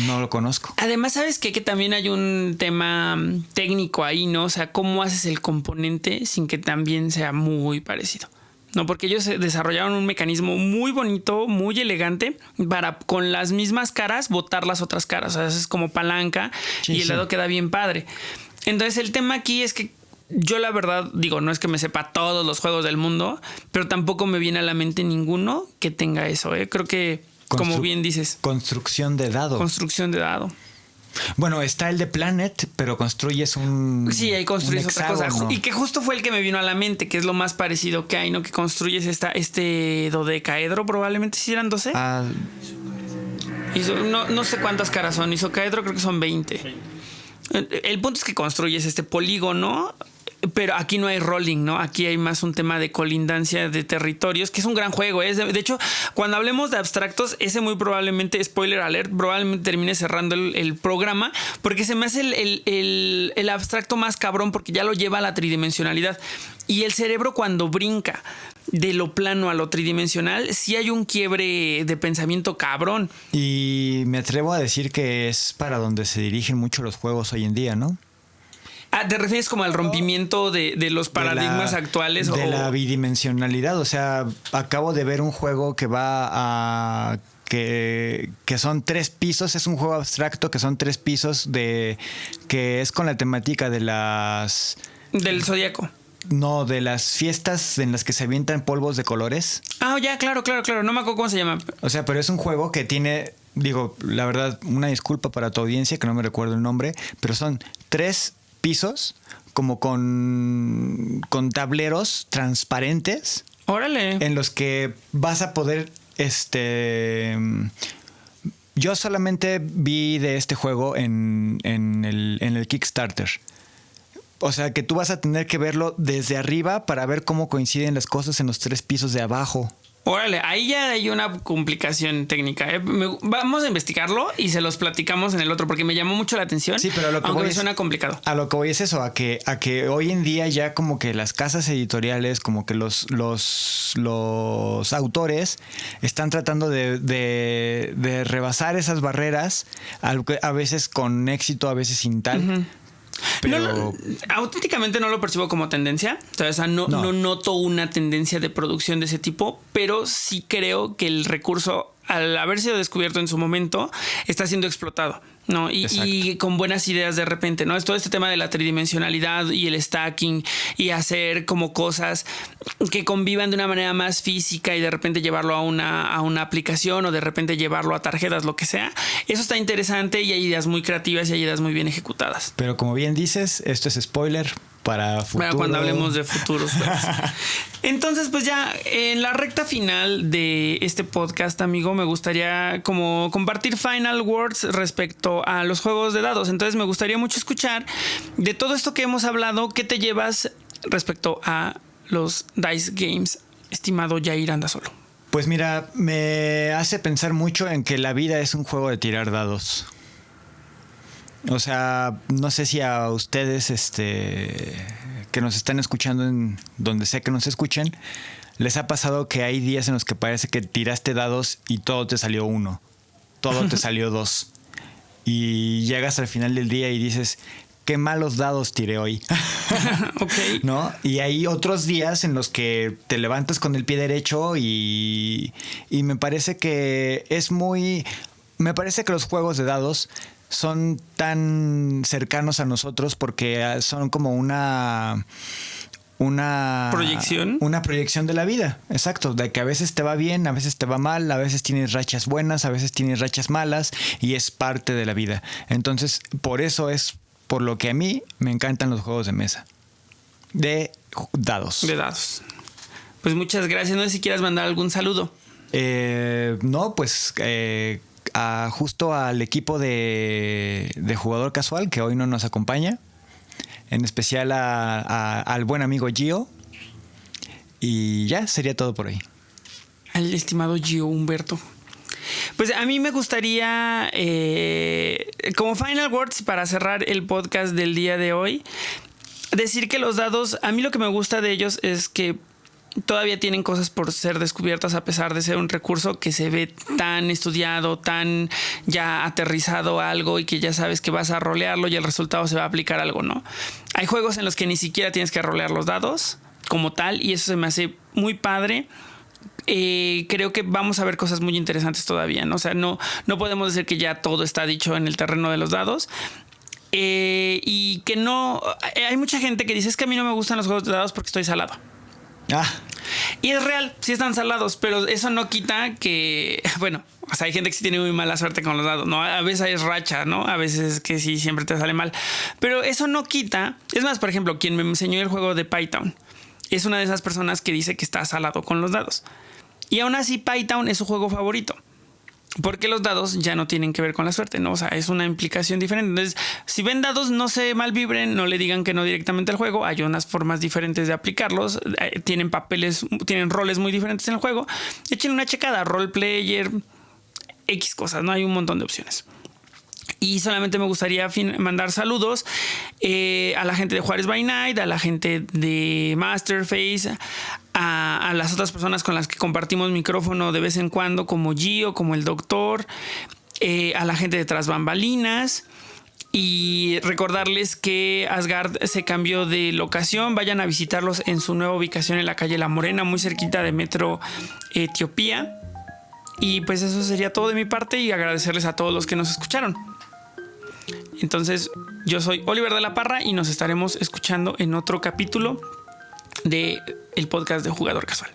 No lo conozco. Además, ¿sabes qué? Que también hay un tema técnico ahí, ¿no? O sea, ¿cómo haces el componente sin que también sea muy parecido? No, porque ellos desarrollaron un mecanismo muy bonito, muy elegante para con las mismas caras botar las otras caras. O sea, es como palanca y el dado queda bien padre. Entonces, el tema aquí es que yo la verdad digo, no es que me sepa todos los juegos del mundo, pero tampoco me viene a la mente ninguno que tenga eso, ¿eh? Creo que como bien dices. Construcción de dado. Construcción de dado. Bueno, está el de Planet, pero construyes un. Sí, ahí construyes otra cosa. Y que justo fue el que me vino a la mente, que es lo más parecido que hay, ¿no? Que construyes este dodecaedro, probablemente si eran 12. No sé cuántas caras son. Isocaedro creo que son 20. El punto es que construyes este polígono, pero aquí no hay rolling, ¿no? Aquí hay más un tema de colindancia de territorios, que es un gran juego. De hecho, cuando hablemos de abstractos, ese muy probablemente, spoiler alert, probablemente termine cerrando el programa, porque se me hace el abstracto más cabrón, porque ya lo lleva a la tridimensionalidad. Y el cerebro, cuando brinca de lo plano a lo tridimensional, sí hay un quiebre de pensamiento cabrón. Y me atrevo a decir que es para donde se dirigen mucho los juegos hoy en día, ¿no? ¿Te refieres como al rompimiento de los paradigmas actuales? De la bidimensionalidad. O sea, acabo de ver un juego que va a... Que son 3 pisos. Es un juego abstracto que son 3 pisos que es con la temática de las... Del Zodíaco. No, de las fiestas en las que se avientan polvos de colores. Ah, ya, claro. No me acuerdo cómo se llama. O sea, pero es un juego que tiene... Digo, la verdad, una disculpa para tu audiencia, que no me recuerdo el nombre, pero son 3 pisos como con tableros transparentes. Órale. En los que vas a poder yo solamente vi de este juego en el Kickstarter. O sea que tú vas a tener que verlo desde arriba para ver cómo coinciden las cosas en los 3 pisos de abajo. Órale, ahí ya hay una complicación técnica. Vamos a investigarlo y se los platicamos en el otro, porque me llamó mucho la atención. Sí, pero aunque me suena complicado. A lo que voy es eso, a que hoy en día ya como que las casas editoriales, como que los autores están tratando de rebasar esas barreras, a veces con éxito, a veces sin tal. Uh-huh. Pero auténticamente no lo percibo como tendencia. O sea, no noto una tendencia de producción de ese tipo, pero sí creo que el recurso, al haber sido descubierto en su momento, está siendo explotado, ¿no? Y con buenas ideas de repente, ¿no? Es todo este tema de la tridimensionalidad y el stacking y hacer como cosas que convivan de una manera más física y de repente llevarlo a una aplicación o de repente llevarlo a tarjetas, lo que sea. Eso está interesante y hay ideas muy creativas y hay ideas muy bien ejecutadas. Pero como bien dices, esto es spoiler para futuro. Para cuando hablemos de futuros juegos. Entonces, pues ya en la recta final de este podcast, amigo, me gustaría como compartir final words respecto a los juegos de dados. Entonces me gustaría mucho escuchar de todo esto que hemos hablado, ¿qué te llevas respecto a los dice games, estimado Yair Andasolo? Pues mira, me hace pensar mucho en que la vida es un juego de tirar dados. O sea, no sé si a ustedes que nos están escuchando en donde sea que nos escuchen, les ha pasado que hay días en los que parece que tiraste dados y todo te salió 1, todo te salió 2. Y llegas al final del día y dices, qué malos dados tiré hoy. Okay. ¿No? Y hay otros días en los que te levantas con el pie derecho y me parece que me parece que los juegos de dados son tan cercanos a nosotros porque son como una proyección. Una proyección de la vida, exacto, de que a veces te va bien, a veces te va mal, a veces tienes rachas buenas, a veces tienes rachas malas y es parte de la vida. Entonces, por eso es por lo que a mí me encantan los juegos de mesa. De dados. De dados. Pues muchas gracias. No sé si quieras mandar algún saludo. No, pues justo al equipo de jugador casual que hoy no nos acompaña. En especial al buen amigo Gio. Y ya, sería todo por hoy. Al estimado Gio Humberto. Pues a mí me gustaría, como final words para cerrar el podcast del día de hoy, decir que los dados, a mí lo que me gusta de ellos es que todavía tienen cosas por ser descubiertas a pesar de ser un recurso que se ve tan estudiado, tan ya aterrizado a algo y que ya sabes que vas a rolearlo y el resultado se va a aplicar a algo, ¿no? Hay juegos en los que ni siquiera tienes que rolear los dados como tal y eso se me hace muy padre. Creo que vamos a ver cosas muy interesantes todavía, ¿no? O sea, no podemos decir que ya todo está dicho en el terreno de los dados. Y que no... hay mucha gente que dice, es que a mí no me gustan los juegos de dados porque estoy salado. Y es real, sí están salados, pero eso no quita que, bueno, o sea, hay gente que sí tiene muy mala suerte con los dados, ¿no? A veces es racha, ¿no? A veces es que sí, siempre te sale mal. Pero eso no quita. Es más, por ejemplo, quien me enseñó el juego de Python es una de esas personas que dice que está salado con los dados. Y aún así, Python es su juego favorito. porque los dados ya no tienen que ver con la suerte, ¿no? O sea, es una implicación diferente. Entonces, si ven dados, no se malvibren, no le digan que no directamente al juego. Hay unas formas diferentes de aplicarlos. Tienen roles muy diferentes en el juego. Échenle una checada, role player, X cosas, ¿no? Hay un montón de opciones. Y solamente me gustaría mandar saludos a la gente de Juárez by Night, a la gente de Masterface, a las otras personas con las que compartimos micrófono de vez en cuando, como Gio, como el Doctor, a la gente de Tras Bambalinas. Y recordarles que Asgard se cambió de locación. Vayan a visitarlos en su nueva ubicación en la calle La Morena, muy cerquita de Metro Etiopía. Y pues eso sería todo de mi parte y agradecerles a todos los que nos escucharon. Entonces, yo soy Oliver de la Parra y nos estaremos escuchando en otro capítulo de el podcast de Jugador Casual.